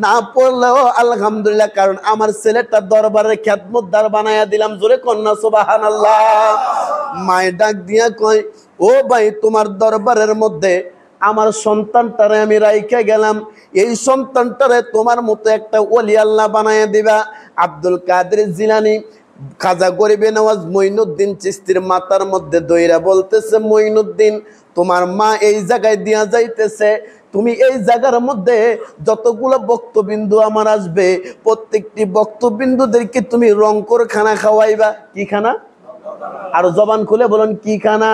না পড়লেও আলহামদুলিল্লাহ, কারণ আমার ছেলেটা দরবারের খেদমতদার বানায়া দিলাম। জোরে কন্যা সুবহানাল্লাহ। মায় ডাক দিয়া কয় ও ভাই তোমার দরবারের মধ্যে আমার সন্তানটারে আমি রাইখা গেলাম, এই সন্তানটারে তোমার মতো একটা ওলি আল্লাহ বানায়া দিবা। আব্দুল কাদের জিলানী খাজা গরিবে নওয়াজ মঈনুদ্দিন চিশতির মাথার মধ্যে দইরা বলতেছে মঈনুদ্দিন তোমার মা এই জায়গায় দিয়া যাইতেছে, তুমি এই জায়গার মধ্যে যতগুলো বক্তবিন্দু আমার আসবে প্রত্যেকটি বক্তবিন্দুদেরকে তুমি রংকর খানা খাওয়াইবা। কি খানা? আর জবান খুলে বলেন কি খানা?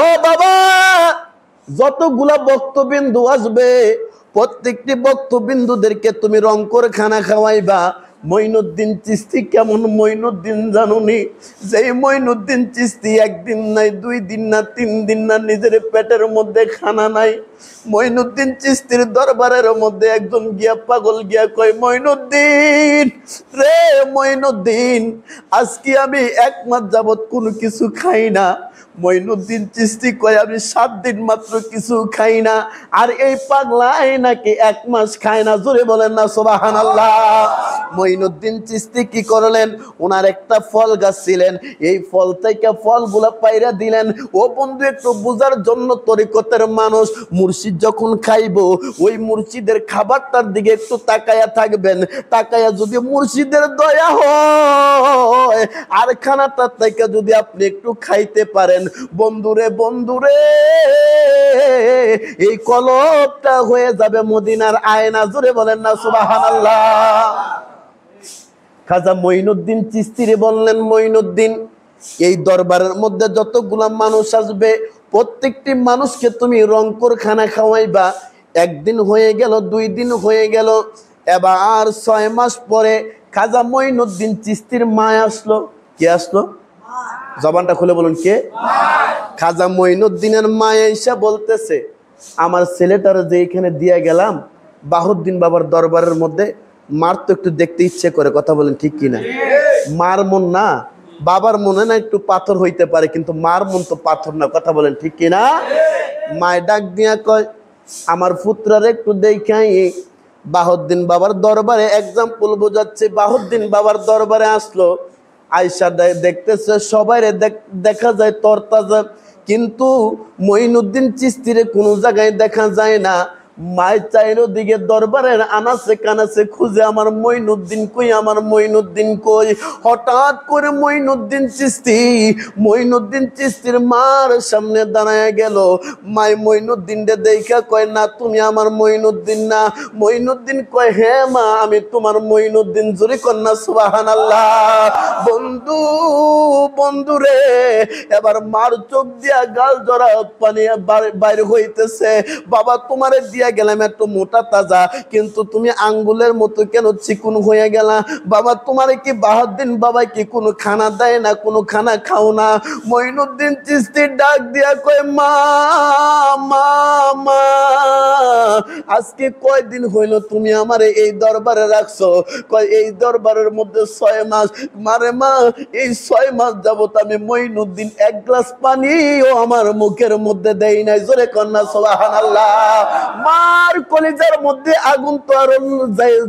ও বাবা যতগুলা বক্তবিন্দু আসবে প্রত্যেকটি বক্তবিন্দুদেরকে তুমি রংকর খানা খাওয়াইবা। মঈনুদ্দিন চিশতি কেমন মঈনুদ্দিন জানুনি? যেই মঈনুদ্দিন চিশতি একদিন নাই, 2 দিন না, 3 দিন না, নিজের পেটের মধ্যে খানা নাই। মঈনুদ্দিন চিশতির দরবারের মধ্যে একজন গিয়া পাগল গিয়া কয়, মঈনুদ্দিন রে মঈনুদ্দিন, আজকে আমি 1 মাস যাবত কোনো কিছু খাই না। মঈনুদ্দিন চিশতি কয়, আমি 7 দিন মাত্র কিছু খাই না, আর এই পাগলাই নাকি 1 মাস খায় না। জোরে বলেন না সুবহানাল্লাহ। মঈনুদ্দিন চিশতি কি করলেন? ওনার একটা ফল গাছ ছিলেন, এই ফল থেকে ফলগুলা পাইরা দিলেন। ও বন্ধু, একটু বোঝার জন্য, তরিকতের মানুষ মুর্শিদ যখন খাইবো, ওই মুর্শিদের খাবারটার দিকে একটু তাকায়া থাকবেন। তাকায়া যদি মুর্শিদের দয়া হয় আর খানাটার থেকে যদি আপনি একটু খাইতে পারেন, বন্ধুরে বন্ধুরে, এই কলবটা হয়ে যাবে মদিনার আয়না। জোরে বলেন না সুবহানাল্লাহ। খাজা মঈনুদ্দিন চিশতিরে বললেন, মঈনুদ্দিন, এই দরবারের মধ্যে যতগুলা মানুষ আসবে, প্রত্যেকটি মানুষকে তুমি রংপুর খানা খাওয়াইবা। 1 দিন হয়ে গেল, 2 দিন হয়ে গেল, এবার 6 মাস পরে খাজা মঈনুদ্দিন চিশতির মা আসলো। কে আসলো? জবানটা খুলে বলুন, কে? খাজা মঈনুদ্দিনের মা এসে বলতেছে, আমার ছেলেটার যে এখানে দিয়ে গেলাম বাহুদ্দিন বাবার দরবারের মধ্যে, মার তো একটু দেখতে ইচ্ছে করে। কথা বলেন ঠিক কিনা? মার মন না, বাবার মনে না একটু পাথর হইতে পারে, কিন্তু মার মন তো পাথর না। কথা বলেন ঠিক কিনা? মায় ডাক দিয়া কয়, আমার পুত্রারে একটু দেখাই। বাহুদ্দিন বাবার দরবারে, এক্সাম্পল বোঝাচ্ছে, বাহুদ্দিন বাবার দরবারে আসলো। আয়সা দেখতেছে সবাইরে দেখা যায় তরতাজা, কিন্তু মঈনুদ্দিন চিশতিরে কোনো জায়গায় দেখা যায় না। মায়ের চাইরো দিকে দরবারের আনাচে কানাচে খুঁজে, আমার মঈনুদ্দিন কই, আমার মঈনুদ্দিন কই। হঠাৎ করে মঈনুদ্দিন চিশতির মার সামনে দাঁড়ায় গেল। মাই মঈনুদ্দিন রে দেখা কয়, না তুমি আমার মঈনুদ্দিন না। মঈনুদ্দিন কয়, হ্যাঁ মা, আমি তোমার মঈনুদ্দিন। জোরে কন্যা সুবহানাল্লাহ। বন্ধু বন্ধু রে, এবার মার চোখ দিয়া গাল জড়া পানি বাইরে হইতেছে। বাবা, তোমারে দিয়া গেলাম একটু মোটা তাজা, কিন্তু তুমি আঙ্গুলের মতো কেন চিকুন হয়ে গেলা? বাবা, তোমারে কি বাহাউদ্দিন বাবা কি কোনো খানা দেয় না? কোনো খানা খাও না? মঈনুদ্দিন চিশতি ডাক দিয়া কয়, মা মা মা, আজকে কয়দিন হইল তুমি আমারে এই দরবারে রাখছো? কয়, এই দরবারের মধ্যে 6 মাস। মারে মা, এই 6 মাস যাবত আমি মঈনুদ্দিন 1 গ্লাস পানিও আমার মুখের মধ্যে দেই নাই। জোরে কন্যা সুবহানাল্লাহ। মার কলিজার মধ্যে আগুন তো আর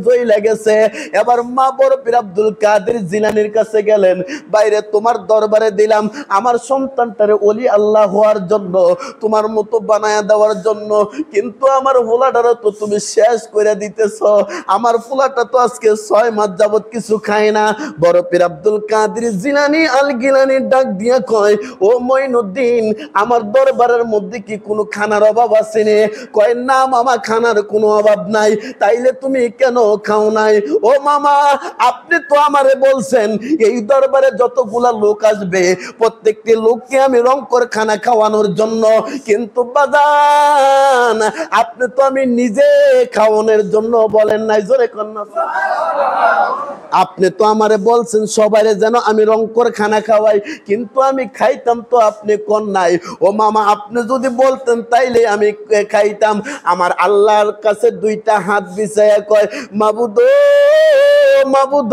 জ্বলে গেছে। এবার মা বড় পীর আব্দুল কাদের জিলানীর কাছে গেলেন, বাইরে তোমার দরবারে দিলাম আমার সন্তানটারে ওলি আল্লাহ হওয়ার জন্য, তোমার মতো বানায়া দেওয়ার জন্য, কিন্তু আমার ফুলাটারে তো তুমি শেষ করে দিতেছ। আমার ফুলাটা তো আজকে 6 মাস যাবত কিছু খায় না। বড় পীর আব্দুল কাদের জিলানী আল গিলানী ডাক দিয়া কয়, ও মঈনুদ্দিন, আমার দরবারের মধ্যে কি কোনো খানার অভাব আছে নে? কয়, না মামা, খানার কোনো অভাব নাই। তাইলে তুমি কেন খাও নাই? ও মামা, আপনি তো আমারে বলছেন এই দরবারে যতগুলা লোক আসবে প্রত্যেকটি লোককে আমি রংকর খানা খাওয়ানোর জন্য, কিন্তু বাদান আপনি তো আমি নিজে খাওয়ানোর জন্য বলেন নাই। জোরে কন্যা, আপনি তো আমারে বলছেন সবাইরে যেন আমি রংকর খানা খাওয়াই, কিন্তু আমি খাইতাম তো আপনি কোন নাই। ও মামা, আপনি যদি বলতেন তাইলে আমি খাইতাম। আমার আল্লাহর কাছে 2টা হাত বিছায়া কয়, মাবুদ মাবুদ,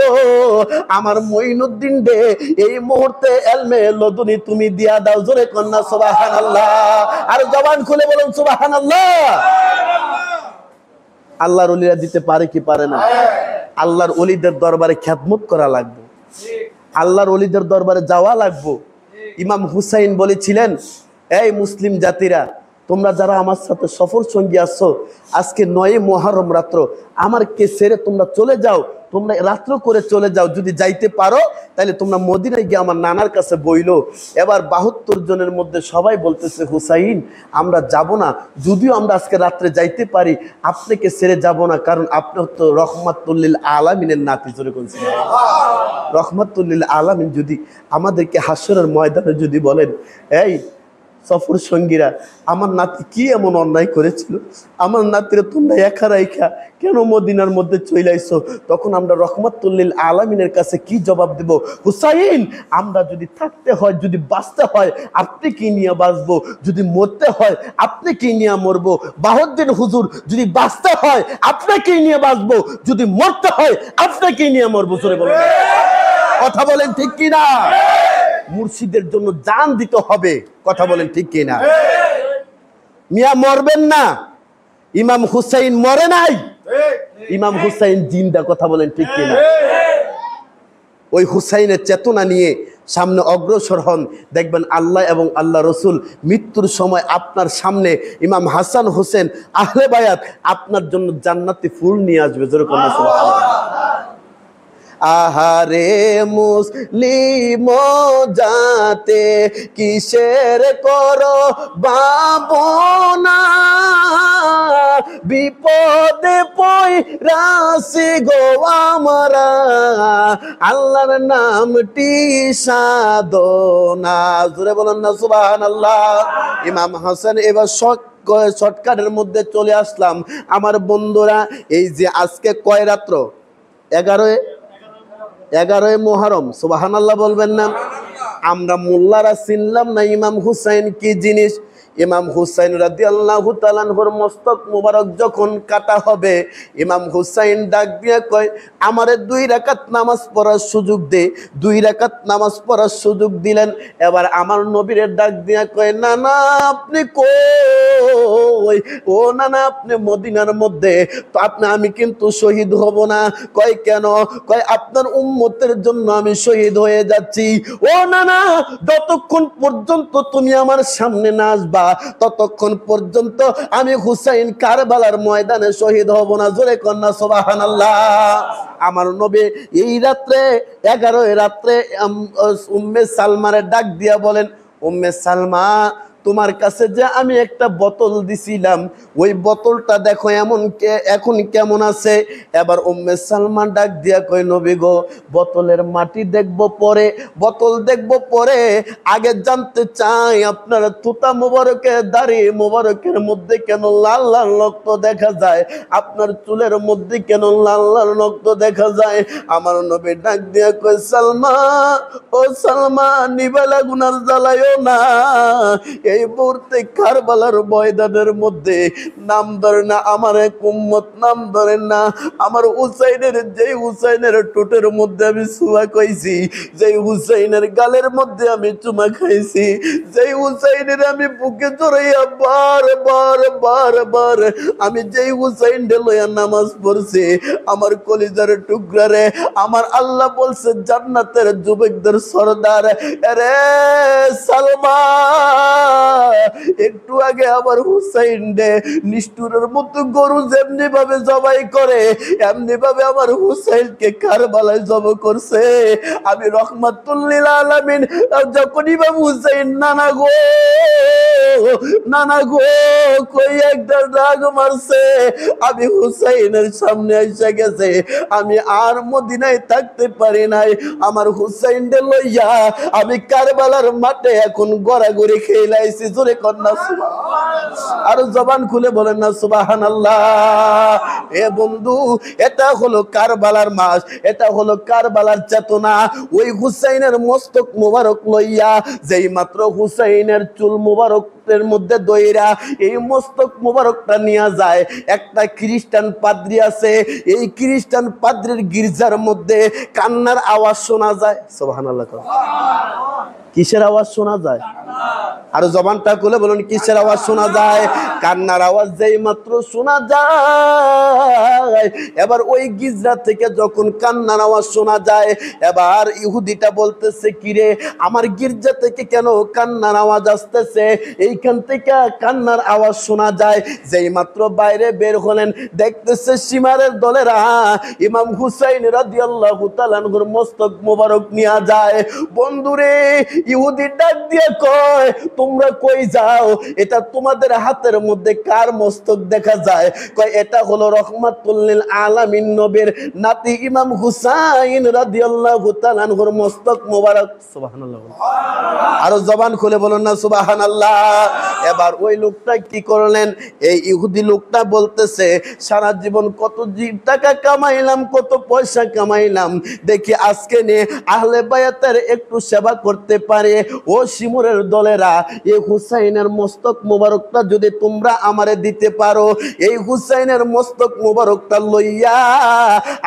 আমার মঈনুদ্দিন রে এই মুহূর্তে এলমে লদুনি তুমি দিয়া দাও। জোরে কন্যা সুবহানাল্লাহ। আর জবান খুলে বলুন সুবহানাল্লাহ। আল্লাহর ওলিরা দিতে পারে কি পারে না? আল্লাহর ওলিদের দরবারে খিদমত করা লাগবে, আল্লাহর ওলিদের দরবারে যাওয়া লাগবে। ইমাম হুসাইন বলেছিলেন, এই মুসলিম জাতিরা, তোমরা যারা আমার সাথে সফর সঙ্গী আছো, আজকে 9 মুহররম রাত্র আমারকে ছেড়ে তোমরা চলে যাও, তোমরা রাত্র করে চলে যাও। যদি যাইতে পারো তাহলে তোমরা মদিনায় গিয়ে আমার নানার কাছে বইলো। এবার 72 জনের মধ্যে সবাই বলতেছে, হুসাইন, আমরা যাব না, যদিও আমরা আজকে রাত্রে যাইতে পারি, আপনাকে ছেড়ে যাব না, কারণ আপনি তো রহমাতুল্লিল আলামিনের নাতি। জোরে বলছেন, রহমাতুল্লিল আলামিন যদি আমাদেরকে হাসরের ময়দানে যদি বলেন, এই সফর সঙ্গীরা, আমার নাতি কি এমন অন্যায় করেছিল, আমার নাতিরে তোমরা একা রাইখা কেন মদিনার মধ্যে চলে আইছো? তখন আমরা রহমাতুল লিল আলামিনের কাছে কি জবাব দেব? হুসাইন, আমরা যদি থাকতে হয়, যদি বাঁচতে হয় আপনি কি নিয়ে বাঁচবো, যদি মরতে হয় আপনি কি নিয়ে মরবো? বাহাউদ্দিন হুজুর, যদি বাঁচতে হয় আপনাকে নিয়ে বাঁচবো, যদি মরতে হয় আপনাকে নিয়ে মরবো। জোরে বলেন, কথা বলেন ঠিক কিনা? মুর্শিদের জন্য জান দিতে হবে, কথা বলেন ঠিক কিনা? মিয়া মরবেন না, ইমাম হুসাইন মরে নাই, ইমাম হুসাইন জিন্দা, কথা বলেন ঠিক কিনা? ওই হুসাইনের চেতনা নিয়ে সামনে অগ্রসর হন, দেখবেন আল্লাহ এবং আল্লাহ রসুল মৃত্যুর সময় আপনার সামনে ইমাম হাসান হোসেন আহলে বায়াত আপনার জন্য জান্নাতি ফুল নিয়ে আসবে। যেরকম আহারে মুসলিম জাতে কিসের করো বাবনা, বিপদে পইরাছি গো আমরা, আল্লাহর নামটি সাধনা। জোরে বলেন না সুবহানাল্লাহ। ইমাম হাসান এবার শর্টকাটের মধ্যে চলে আসলাম। আমার বন্ধুরা, এই যে আজকে কয় রাত্র? 11 মুহররম, সুবহানাল্লাহ বলবেন না? আমরা মোল্লারা চিনলাম না ইমাম হুসাইন কি জিনিস। ইমাম হুসাইন রাদিয়াল্লাহু তাআলা আনহুর মস্তক মুবারক যখন কাটা হবে, ইমাম হুসাইন ডাক দিয়ে কয়, আমারে 2 রাকাত নামাজ পড়ার সুযোগ দে। 2 রাকাত নামাজ পড়ার সুযোগ দিলেন। এবার আমার নবীরে ডাক দিয়ে কয়, না না আপনি কই? ও না না, আপনি মদিনার মধ্যে, তো আমি কিন্তু শহীদ হব না। কয় কেন? কয় আপনার উম্মতের জন্য আমি শহীদ হয়ে যাচ্ছি। ও না না, যতক্ষণ পর্যন্ত তুমি আমার সামনে না আসবা ততক্ষণ পর্যন্ত আমি হুসাইন কারবালার ময়দানে শহীদ হব না। জোরে কন্যা সুবহানাল্লাহ। আমার নবী এই রাত্রে 11 রাত্রে উম্মে সালমারে ডাক দিয়া বলেন, উম্মে সালমা, তোমার কাছে যে আমি একটা বোতল দিছিলাম, ওই বোতলটা দেখো এখন কেমন আছে। এবার উম্মে সালমা ডাক দিয়া কই, নবী গো, বোতলের মাটি দেখবো পরে, বোতল দেখবো পরে, আগে জানতে চাই আপনার থুতা মোবারকের, দাড়ি মোবারকের মধ্যে কেন লাল লাল রক্ত দেখা যায়, আপনার চুলের মধ্যে কেন লাল লাল রক্ত দেখা যায়। আমার নবী ডাক দিয়া কই, সালমা, ও সালমা, নিবেলা গুনার জ্বালায়ও না। এই মুহূর্তে কারবালার ময়দানের মধ্যে নাম ধরে না আমার এক উম্মত, নাম ধরেন না আমার হুসাইনের, যেই হুসাইনের ঠোঁটের মধ্যে আমি ছুঁয়া খাইছি, যেই হুসাইনের গালের মধ্যে আমি চুমা খাইছি, যেই হুসাইনের আমি বুকে জড়াইয়া বার বার বার বার আমি যেই হুসাইন লইয়া নামাজ পড়ছি, আমার কলিজার টুকরা রে, আমার আল্লাহ বলছে জান্নাতের যুবকদের সরদার রে সালমা, একটু আগে আমার হুসাইন রে নিষ্ঠুরের মতো গরু যেমনি ভাবে জবাই করে, এমনি ভাবে আমার হুসাইনকে কারবালায় জবাই করছে। আমি রহমাতুল লিল আলামিন, যখন ইমাম হুসাইন নানা গো কই একটা ডাক মারছে, আমি হুসাইনের সামনে এসে গেছে, আমি আর মদিনায় থাকতে পারি নাই, আমার হুসাইন রে লইয়া আমি কারবালার মাঠে এখন গড়াগড়ি খেয়ে লাইছি। জোরে কন্যা সুবহানাল্লাহ, আর জবান খুলে বলেন না সুবহানাল্লাহ। এ বন্ধু, এটা হলো কারবালার মাস, এটা হলো কারবালার চেতনা। ওই হুসাইনের মস্তক মোবারক লইয়া যেই মাত্র হুসাইনের চুল মোবারকের মধ্যে দইরা এই মস্তক মোবারকটা নিয়ে যায়, একটা খ্রিস্টান পাদ্রী আছে, এই খ্রিস্টান পাদ্রীর গির্জার মধ্যে কান্নার আওয়াজ শোনা যায়। সুবহানাল্লাহ। কিসের আওয়াজ শোনা যায়? আর জবানটা খুলে বলুন, কিসের আওয়াজ শোনা যায়? কান্নার আওয়াজ যেই মাত্র শোনা যায়, এবার ওই গির্জা থেকে যখন কান্নার আওয়াজ শোনা যায়, এবার ইহুদিটা বলতেছে, কিরে আমার গির্জা থেকে কেন কান্নার আওয়াজ আসতেছে? এইখান থেকে কান্নার আওয়াজ শোনা যায়। যেই মাত্র বাইরে বের হলেন, দেখতেছে সীমারের দলেরা ইমাম হুসাইন রাদিয়াল্লাহু তাআলা আনহুর মস্তক মোবারক নিয়ে যায়। বন্ধুরে, ইহুদি ডাক দিয়ে কয়, তোমরা কই যাও? এটা তোমাদের হাতের মধ্যে কার মস্তক দেখা যায়? কয় এটা হলো রহমাতুল লিল আলামিন নবীর নাতি ইমাম হুসাইন রাদিয়াল্লাহু তাআলা আনহুর মস্তক মোবারক। সুবহানাল্লাহ। আরো জবান খুলে বলুন না সুবহানাল্লাহ। এবার ওই লোকটা কি করলেন? এই ইহুদি লোকটা বলতেছে সারা জীবন কত টাকা কামাইলাম, কত পয়সা কামাইলাম, দেখি আজকে নিয়ে আহলে বায়াতের একটু সেবা করতে পারে। ও শিমুরের দলেরা, এই হুসাইনের মস্তক মোবারকটা যদি তোমরা আমারে দিতে পারো, এই হুসাইনের মস্তক মোবারকটা লইয়া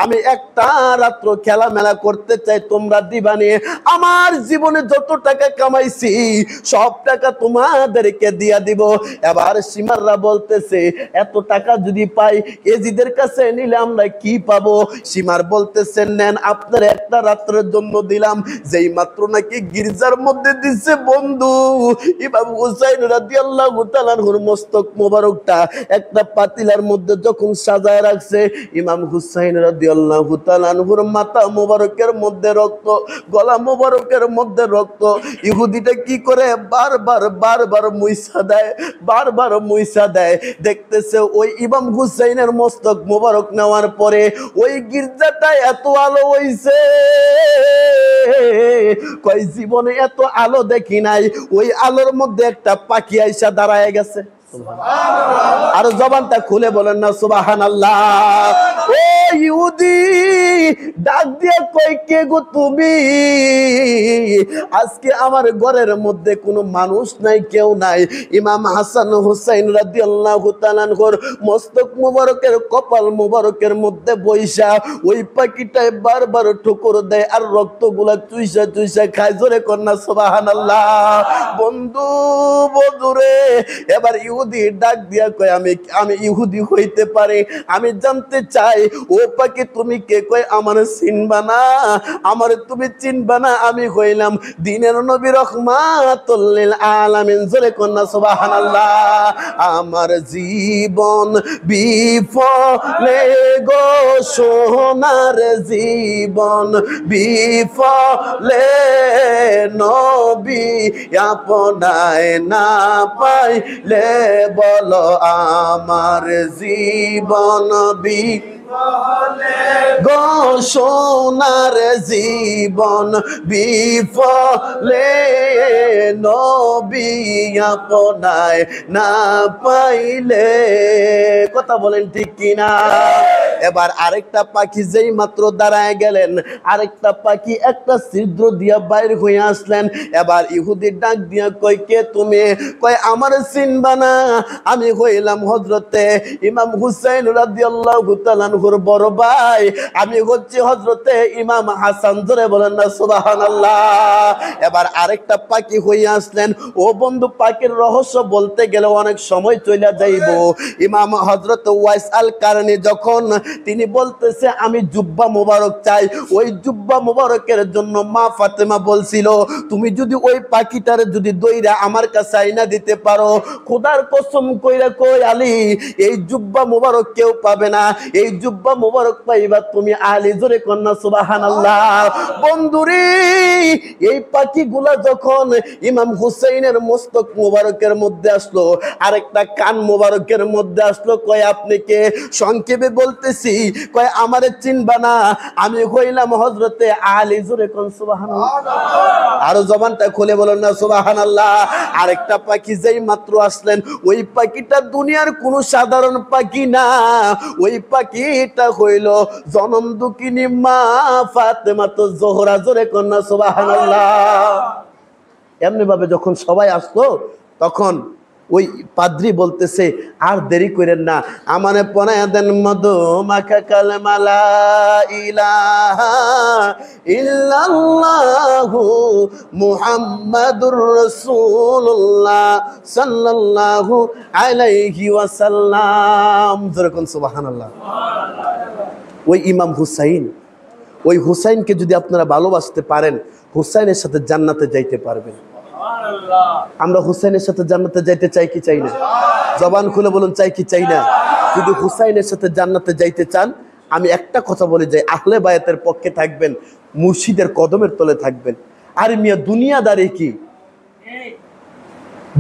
আমি একটা রাত্র খেলামেলা করতে চাই, তোমরা দিবানি? আমার জীবনে যত টাকা কামাইছি সব টাকা তোমাদেরকে দিয়া দিব। এবার সীমাররা বলতেছে এত টাকা যদি পাই এজিদের কাছে নিলে আমরা কি পাবো? সীমার বলতেছে নেন, আপনার একটা রাত্রের জন্য দিলাম। যেই মাত্র নাকি গির্জার মধ্যে দিচ্ছে বন্ধু, ইমাম হুসাইন রাদিয়াল্লাহু তাআলা আনহুর মস্তক মোবারকটা একটা পাতিলার মধ্যে যখন সাজায় রাখছে, ইমাম হুসাইন রাদিয়াল্লাহু তাআলা আনহুর মাথা মোবারকের মধ্যে রক্ত, গলা মোবারকের মধ্যে রক্ত। ইহুদিটা কি করে? বারবার মুইসা দেয়, বারবার মুইসা দেয়। দেখতেছে ওই ইমাম হুসাইনের মস্তক মোবারক নেওয়ার পরে ওই গির্জাটা এত আলো হইছে, কই জীবনে এত আলো দেখি নাই। ওই আলোর মধ্যে একটা পাখি আইসা দাঁড়ায় গেছে। আর জবানটা খুলে বলেন না সুবহানাল্লাহ। ও ইহুদি ডাক দিয়ে কই কে গো তুমি? আজকে আমার ঘরের মধ্যে কোনো মানুষ নাই, কেউ নাই। ইমাম হাসান হুসাইন রাদিয়াল্লাহু তাআলা আনহুর মস্তক মোবারকের কপাল মোবারকের মধ্যে বইসা ওই পাখিটায় বারবার ঠুকুর দেয় আর রক্তগুলা চুইসা চুইসা খায়। জোরে কন্যা সুবহানাল্লাহ। বন্ধু বন্ধুরে, এবার ইহুদি ডাক দিয়া কয় আমি ইহুদি হইতে পারে, আমি জানতে চাই ও পাখি তুমি কে? কয় আমার চিনবা না, আমার তুমি চিনবা না, আমি হইলাম দিনের নবী রহমাতুল লিল আলামিন। জোরে কন্যা সুবহানাল্লাহ। আমার জীবন বিফলে গো সোনার জীবন বিফলে, নবী আপনায় না পাইলে বলো আমার জীবন গো সোনার জীবন বিফলে, নবী আপনায় না পাইলে। কথা বলেন ঠিক কিনা? এবার আরেকটা পাখি যেই মাত্র দাঁড়ায় গেলেন, আরেকটা পাখি একটা ছিদ্র দিয়া বাইর হয়ে আসলেন। এবার ইহুদি ডাক দিয়া কয় কে তুমি? কয় আমার চিনবা না, আমি হইলাম হযরতে ইমাম হুসাইন রাদিয়াল্লাহু তাআলা আনহুর বড় ভাই, আমি হচ্ছি হযরতে ইমাম হাসান। জোরে বলেন না সুবহানাল্লাহ। এবার আরেকটা পাখি হয়ে আসলেন। ও বন্ধু, পাখির রহস্য বলতে গেলে অনেক সময় চলে যাইব। ইমাম হযরত ওয়াইস আল কারনী যখন তিনি বলতেছে আমি জুব্বা মোবারক চাই, ওই জুব্বা মোবারকের জন্য মা ফাতেমা বলছিল তুমি যদি ওই পাখিটার যদি দইরা আমার কাছে আইনা দিতে পারো, খোদার কসম কইরা কই আলী, এই জুব্বা মোবারক কেউ পাবে না, এই জুব্বা মোবারক পাইবা তুমি আলী। জোরে কন্যা সুবহানাল্লাহ। বন্ধুরে, এই পাখিগুলা যখন ইমাম হুসাইনের মস্তক মোবারকের মধ্যে আসলো, আরেকটা কান মোবারকের মধ্যে আসলো, কয় আপনি কে? সংক্ষেপে বলতেছি, কয় আমারে চিনবা না, আমি হইলাম হযরতে আলী। জোরে কোন সুবহানাল্লাহ। আরো জবানটা খুলে বলেন না সুবহানাল্লাহ। আরেকটা পাখি যেই মাত্র আসলেন, ওই পাখিটা দুনিয়ার কোনো সাধারণ পাখি না, ওই পাখিটা হইল জনম দুঃখিনী মা ফাতেমা তো জোহরা। জোরে কোন সুবহানাল্লাহ। এমনি ভাবে যখন সবাই আসলো, তখন ওই পাদ্রী বলতেছে আর দেরি করেন না, আমারে পনায়া দেন মধু মাখা কালেমা লা ইলাহা ইল্লাল্লাহু মুহাম্মাদুর রাসূলুল্লাহ সাল্লাল্লাহু আলাইহি ওয়াসাল্লাম। যেরকম সুবহানাল্লাহ। ওই ইমাম হুসাইন, ওই হুসাইনকে যদি আপনারা ভালোবাসতে পারেন, হুসাইনের সাথে জান্নাতে যাইতে পারবেন। আমরা হুসাইনের সাথে জান্নাতে যাইতে চাই কি চাই না? জবান খুলে বলুন, চাই কি চাই না? যদি হুসাইনের সাথে জান্নাতে যাইতে চান, আমি একটা কথা বলে যাই, আহলে বায়াতের পক্ষে থাকবেন, মুর্শিদের কদমের তলে থাকবেন। আর মিয়া দুনিয়াদারি কি?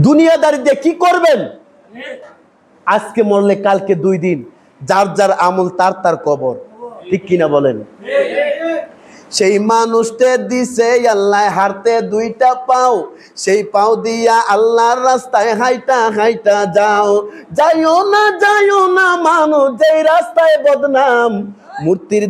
দুনিয়াদারি দিয়ে কি করবেন? আজকে মরলে কালকে 2 দিন, যার যার আমল তার তার কবর, ঠিক কিনা বলেন? সেই মানুষটা দিছে আল্লাহ হারতে 2টা পাও, সেই পাও দিয়া আল্লাহর রাস্তায় হাইটা হাইটা যাও। যাইও না মানুষ যেই রাস্তায় বদনাম, মূর্তির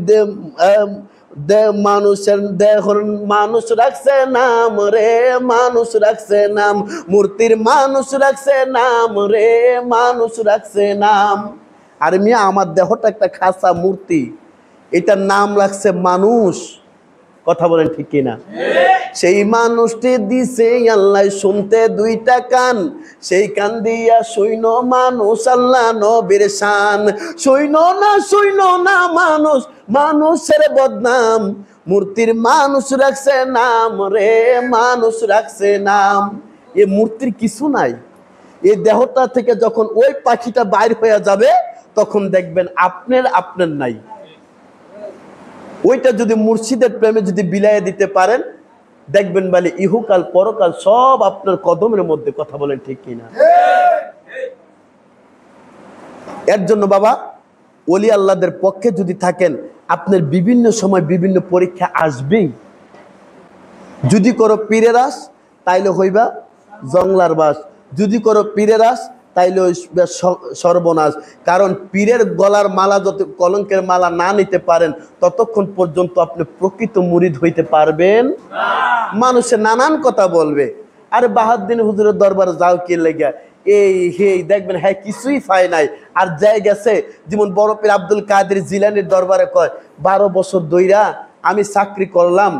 মানুষের দেহর মানুষ রাখছে নাম রে, মানুষ রাখছে নাম, মূর্তির মানুষ রাখছে নাম রে, মানুষ রাখছে নাম। আর মিয়া আমার দেহটা একটা খাসা মূর্তি, এটার নাম রাখছে মানুষ। কথা বলেন ঠিক কিনা? সেই মানুষটি দিছে আল্লাহ শুনতে 2টা কান, সেই কান দিয়া শুইনো মানুষ আল্লাহ নবীর শান। শুইনো না মানুষ মানুষের বদনাম, মূর্তির মানুষ রাখছে নাম রে, মানুষ রাখছে নাম। এ মূর্তির কিছু নাই। এই দেহটা থেকে যখন ওই পাখিটা বাইর হয়ে যাবে তখন দেখবেন আপনার নাই। ওইটা যদি মুর্শিদের প্রেমে যদি বিলাইয়ে দিতে পারেন, দেখবেন বলে ইহুকাল পরকাল সব আপনার কদমের মধ্যে। কথা বলেন ঠিক কিনা? এর জন্য বাবা, ওলি আল্লাহদের পক্ষে যদি থাকেন, আপনার বিভিন্ন সময় বিভিন্ন পরীক্ষা আসবেই। যদি করো পীরের আস তাইলে হইবা জংলার বাস, যদি করো পীরের আস তাইলে সর্বনাশ। কারণ পীরের গলার মালা যত কলঙ্কের মালা না নিতে পারেন ততক্ষণ পর্যন্ত আপনি প্রকৃত মুরিদ হইতে পারবেন না। মানুষে নানান কথা বলবে, আরে বাহাউদ্দিন হুজুরের দরবারে যাও কি লেগে, এই দেখবেন হ্যাঁ কিছুই পায় নাই। আর যাই গেছে যেমন বড় পীর আব্দুল কাদের জিলানির দরবারে কয় 12 বছর ধইরা আমি চাকরি করলাম,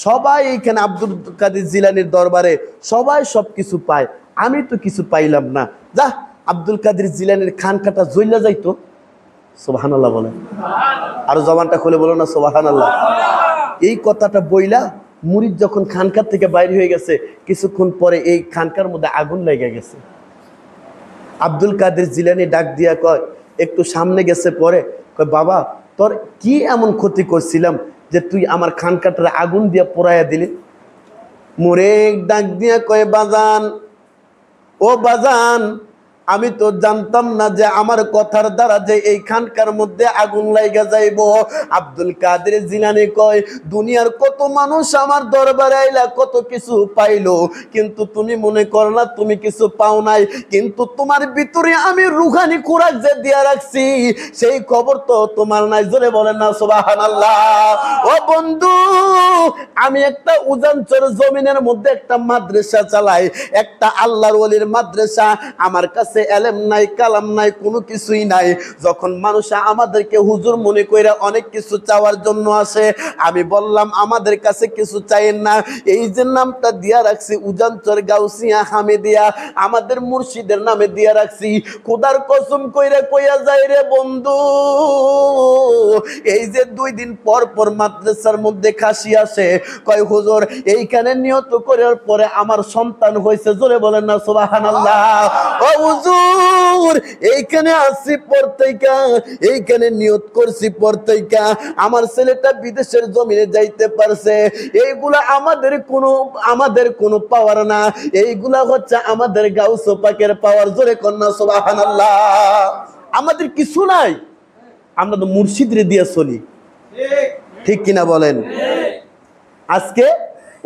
সবাই এইখানে আব্দুল কাদের জিলানির দরবারে সবাই সবকিছু পায়, আমি তো কিছু পাইলাম না। যা আব্দুল কাদের জিলানির খানকাটা জ্বইলা যাইতো। সুবহানাল্লাহ বলেন, আর জবানটা খুলে বলো না সুবহানাল্লাহ। এই কথাটা বইলা মুরিদ যখন খানকার থেকে বাইর হয়ে গেছে, কিছুক্ষণ পরে এই খানকার মধ্যে আগুন লেগে গেছে। আব্দুল কাদের জিলানি ডাক দিয়া কয়, একটু সামনে গেছে পরে কয়, বাবা তোর কি এমন ক্ষতি করছিলাম যে তুই আমার খানকাটারে আগুন দিয়া পোড়াইয়া দিলি? মোরে ডাক দিয়া কয়, বাজান ও বাজান, আমি তো জানতাম না যে আমার কথার দ্বারা যে এই খানকার মধ্যে আগুন লাগা যাইব। আব্দুল কাদের জিলানী কয়, দুনিয়ার কত মানুষ আমার দরবারে আইলা কত কিছু পাইলো, কিন্তু তুমি মনে করলা তুমি কিছু পাও নাই, কিন্তু তোমার ভিতরে আমি রুহানি খোরাক যে দিয়া রাখছি সেই খবর তো তোমার নাই। জোরে বলেন না সুবহানাল্লাহ। ও বন্ধু, আমি একটা উজানচর জমিনের মধ্যে একটা মাদ্রাসা চালাই, একটা আল্লাহর ওলির মাদ্রাসা। আমার কাছে এলেম নাই, কালাম নাই, কোনো কিছুই নাই। যখন মানুষ আমাদেরকে হুজুর মনে কইরা অনেক কিছু চাওয়ার জন্য আসে, আমি বললাম আমাদের কাছে কিছু চাইেন না। এই যে নামটা দিয়া রাখছি উজানচর গাউসিয়া হামিদিয়া, আমাদের মুর্শিদের নামে দিয়া রাখছি। খোদার কসম কইরা কইয়া যায় রে বন্ধু, এই যে 2 দিন পর পর মাদ্রাসার মধ্যে খাসি আসে, কয় হুজুর এইখানে নিয়ত করার পরে আমার সন্তান হয়েছে। জোরে বলেন না সুবহানাল্লাহ। ও হুজুর, এইখানে আসছি পড়তেইকা, এইখানে নিয়ত করছি পড়তেইকা আমার ছেলেটা বিদেশের জমিনে যাইতে পারছে। এইগুলা আমাদের কোনো পাওয়ার না, এইগুলা হচ্ছে আমাদের গাউস পাকের পাওয়ার। জোরে কন্যা সুবহানাল্লাহ। আমাদের কিছু নাই, আমরা তো মুর্শিদরে দিয়ে চলি, ঠিক কিনা বলেন? আজকে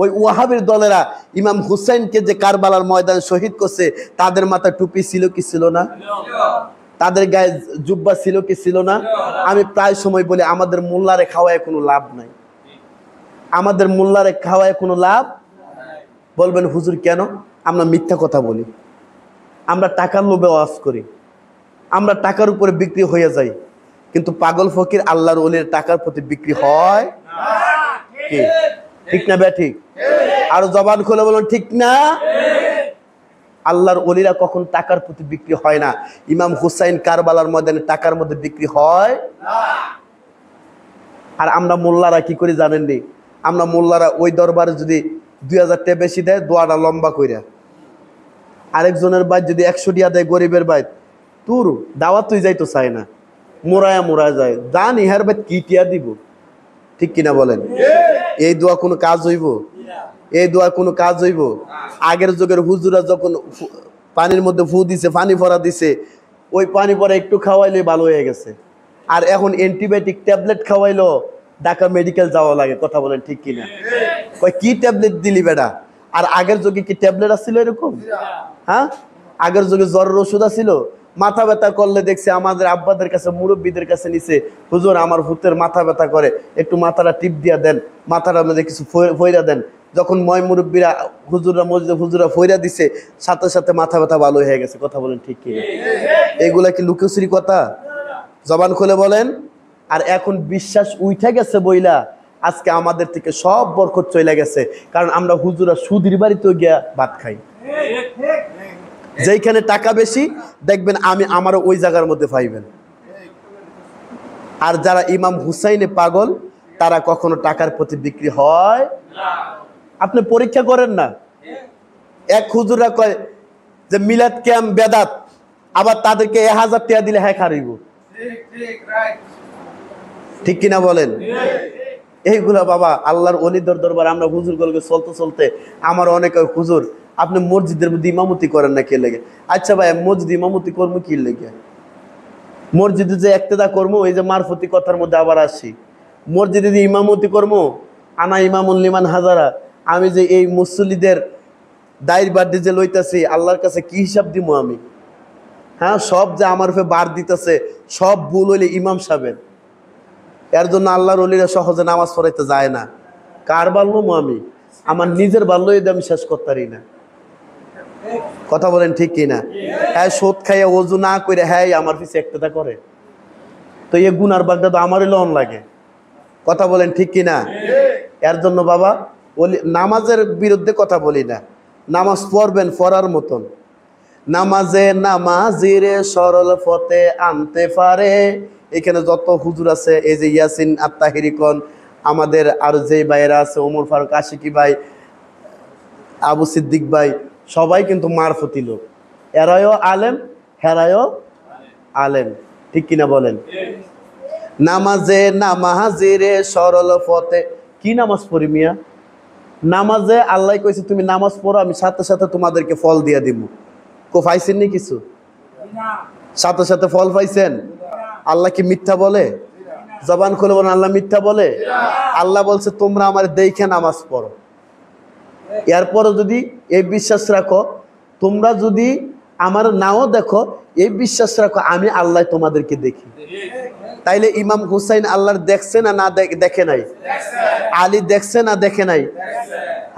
ওই ওয়াহাবের দলেরা ইমাম হুসাইনকে যে কারবালার ময়দানে শহীদ করছে, তাদের মাথায় টুপি ছিল কি ছিল না? তাদের গায়ে জুব্বা ছিল কি ছিল না? আমি প্রায় সময় বলি আমাদের মোল্লারে খাওয়ায় কোনো লাভ নাই, আমাদের মোল্লারে খাওয়ায় কোনো লাভ। বলবেন হুজুর কেন? আমরা মিথ্যা কথা বলি, আমরা টাকার লোভে ওয়াজ করি, আমরা টাকার উপরে বিক্রি হয়ে যাই, কিন্তু পাগল ফকির আল্লাহর ওলির টাকার প্রতি বিক্রি হয় কি? ঠিক না বে ঠিক? আর জবান খুলে বলুন ঠিক না? আল্লাহর ওলিরা কখন টাকার প্রতি বিক্রি হয় না। ইমাম হুসাইন কারবালার ময়দানে টাকার মধ্যে বিক্রি হয় না। আর আমরা মোল্লারা কি করি জানেননি? আমরা মোল্লারা ওই দরবারে যদি 2000 টাকা বেশি দেয়, দোয়াটা লম্বা কইরা, আরেকজনের বাইত যদি 100 টাকা দেয় গরিবের বাইত, তোর দাওয়াত তুই যাইতো চায় না, মোড়ায় যায়, জান ইহার বাইত কি টিয়া দিব। ঠিক কিনা বলেন? এই দোয়া কোনো কাজ হইব? এই দোয়া কোনো কাজ হইব? আগের যুগের হুজুরা যখন পানির মধ্যে ফু দিছে, পানি ভরা দিছে, ওই পানি পরে একটু খাওয়াইলে ভালো হয়ে গেছে। আর এখন অ্যান্টিবায়োটিক ট্যাবলেট খাওয়াইলো ঢাকা মেডিকেল যাওয়া লাগে। কথা বলেন ঠিক কিনা? কয় কি ট্যাবলেট দিলি বেটা? আর আগের যুগে কি ট্যাবলেট আসছিল এরকম? হ্যাঁ, আগের যুগে জ্বরের ওষুধ আসছিল? মাথা ব্যথা করলে দেখছে আমাদের আব্বাদের কাছে, মুরব্বীদের কাছে নিছে, হুজুর আমার ভূতের মাথা ব্যথা করে, একটু মাথাটা টিপ দিয়া দেন, মাথাটার মধ্যে কিছু ফইরা দেন। যখন ময় মুরব্বীরা হুজুররা মসজিদে হুজুরা ফইরা দিছে, সাথে সাথে মাথা ব্যথা ভালো হয়ে গেছে। কথা বলেন ঠিক কি? এগুলা কি লুকোচুরি কথা? জবান খুলে বলেন। আর এখন বিশ্বাস উঠে গেছে বইলা আজকে আমাদের থেকে সব বরকত চলে গেছে, কারণ আমরা হুজুরা সুধীর বাড়িতেও গিয়া ভাত খাই। যেইখানে টাকা বেশি দেখবেন আমারও ওই জায়গার মধ্যে পাইবেন। আর যারা ইমাম হুসাইনে পাগল তারা কখনো টাকার প্রতি বিক্রি হয় না। আপনি পরীক্ষা করেন না। এক হুজুররা কয় যে মিলাদ ক্যাম্প বেদাত, আবার তাদেরকে 1000 টাকা দিলে হ্যাঁ খারিব। ঠিক কিনা বলেন? এইগুলা বাবা আল্লাহর ওলিদের দরবার আমরা হুজুর গলকে চলতে চলতে আমার অনেক হুজুর আপনি মসজিদের মধ্যে ইমামতি করেন না কে লেগে? আচ্ছা ভাই মসজিদ ইমামতি করবো কি লেগে? মসজিদে যে একতেদা করবো, এই যে মারফতি কথার মধ্যে আবার আসি, মসজিদে যে ইমামতি করবো, আনা ইমামুল লিমান হাজারা, আমি যে এই মুসল্লিদের দায়ের বাড়ি যে লইতাছি আল্লাহর কাছে কি হিসাব দিব আমি? হ্যাঁ, সব যে আমার উপরে বার দিতেছে সব ভুল হইলে ইমাম সাহেবের। এর জন্য আল্লাহর ওলিরা সহজে নামাজ পড়াইতে যায় না। কার বাল্য আমি? আমার নিজের বাল্য আমি শেষ করতে পারি না। কথা বলেন ঠিক কিনা? হ্যাঁ, সোদ খাইয়া ওযু না করে হ্যাঁ আমার পিছে একটা করে, তো এই গুনার বাগদা তো আমারই লন লাগে। কথা বলেন ঠিক কিনা? এর জন্য বাবা নামাজের বিরুদ্ধে কথা বলি না। নামাজ পড়বেন পড়ার মতন। নামাজে নামাজিরে সরল পথে আনতে পারে। এখানে যত হুজুর আছে, এই যে ইয়াসিন আত্তাহিরিকন, আমাদের আর যে ভাইয়েরা আছে, ওমর ফারুক আশিকি ভাই, আবু সিদ্দিক ভাই, সবাই কিন্তু মারফতি লোক। এরাও আলেম, হেরায়ও আলেম। ঠিক কিনা বলেন? নামাজে নামাজিরে সরল পথে। কি নামাজ পড়ি মিয়া? নামাজে আল্লাহ কইছে তুমি নামাজ পড়ো, আমি সাথে সাথে তোমাদেরকে ফল দিয়া দিব। পাইছেন নি কিছু? সাথে সাথে ফল পাইছেন? আল্লাহ কি মিথ্যা বলে? জবান খুলে বলেন আল্লাহ মিথ্যা বলে? আল্লাহ বলছে তোমরা আমার দেখে নামাজ পড়ো। এরপরও যদি এই বিশ্বাস রাখো, তোমরা যদি আমার নাও দেখো, এই বিশ্বাস রাখো আমি আল্লাহ তোমাদেরকে দেখি। তাইলে ইমাম হুসাইন আল্লাহর দেখছে না না দেখে নাই? আলী দেখছে না দেখে নাই?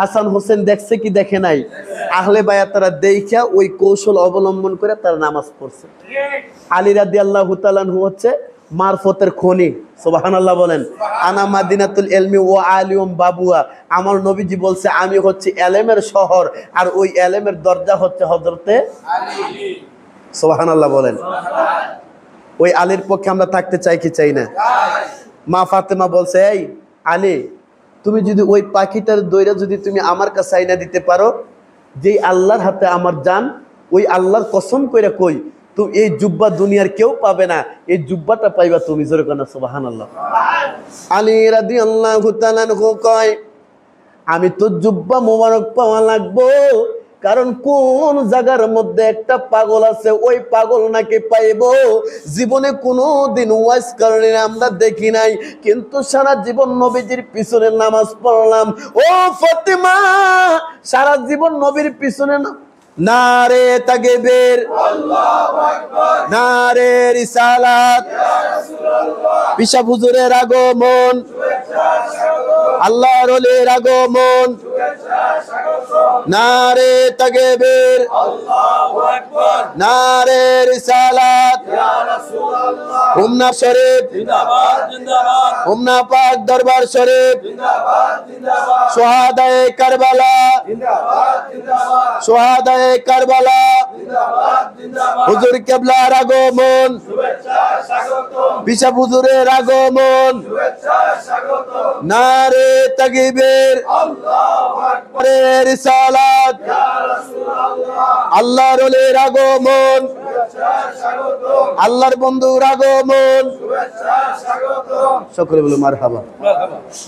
হাসান হোসেন দেখছে কি দেখে নাই? আহলে বায়াত তারা দেখা ওই কৌশল অবলম্বন করে তারা নামাজ পড়ছে। আলী রাদিয়াল্লাহু তাআলা আনহু হচ্ছে মারফতের খনি। সুবহানাল্লাহ বলেন। আনা মাদিনাতুল ইলমি ওয়া আলিউম বাবুয়া। আমার নবীজি বলছে আমি হচ্ছে ইলমের শহর, আর ওই ইলমের দরজা হচ্ছে হযরতে আলী। সুবহানাল্লাহ বলেন। ওই আলীর পক্ষে আমরা থাকতে চাই কি চাই না? মা ফাতেমা বলছে এই আলী, তুমি যদি ওই পাখিটার দইরা যদি তুমি আমার কাছে আইনা দিতে পারো, যেই আল্লাহর হাতে আমার জান, ওই আল্লাহর কসম কইরা কই তুমি এই জুব্বা দুনিয়ার কেউ পাবে না, এই জুব্বাটা পাইবা তুমি। জোরে কোন সুবহানাল্লাহ। আলী রাদিয়াল্লাহু তাআলা কয় আমি তো জুব্বা মোবারক পাওয়া লাগবো, কারণ কোন জায়গার মধ্যে একটা পাগল আছে, ওই পাগল নাকি পাইব। জীবনে কোনো দিন ওয়াজ কারণে আমরা দেখি নাই, কিন্তু সারা জীবন নবীজির পিছনে নামাজ পড়লাম। ও ফাতেমা, সারা জীবন নবীর পিছনে নারে তাকবীর, আল্লাহু আকবার, নারে রিসালাত, ইয়া রাসূলুল্লাহ, পিসা হুজুরের আগমন, শুভেচ্ছা স্বাগত, আল্লাহর ওলির আগমন, শুভেচ্ছা স্বাগত, নারে তাকবীর, আল্লাহু আকবার, নারে রিসালাত, ইয়া রাসূলুল্লাহ, উম্না শরীফ জিন্দাবাদ জিন্দাবাদ, উম্না পাক দরবার শরীফ জিন্দাবাদ জিন্দাবাদ, শুহাদায়ে কারবালা জিন্দাবাদ জিন্দাবাদ, শুহাদায়ে কারবালা জিন্দাবাদ জিন্দাবাদ, হুজুর কিবলার আগমন, শুভেচ্ছা স্বাগত, পিসা হুজুরের আগমন, শুভেচ্ছা স্বাগত, নারে তাকবীর, আল্লাহু আকবার, রিসালাত, ইয়া রাসূলুল্লাহ, আল্লাহর ওলির আগমন, শুভেচ্ছা স্বাগত, আল্লাহর বন্ধুর আগমন, শুভেচ্ছা স্বাগত। সকলে বলে মারহাবা।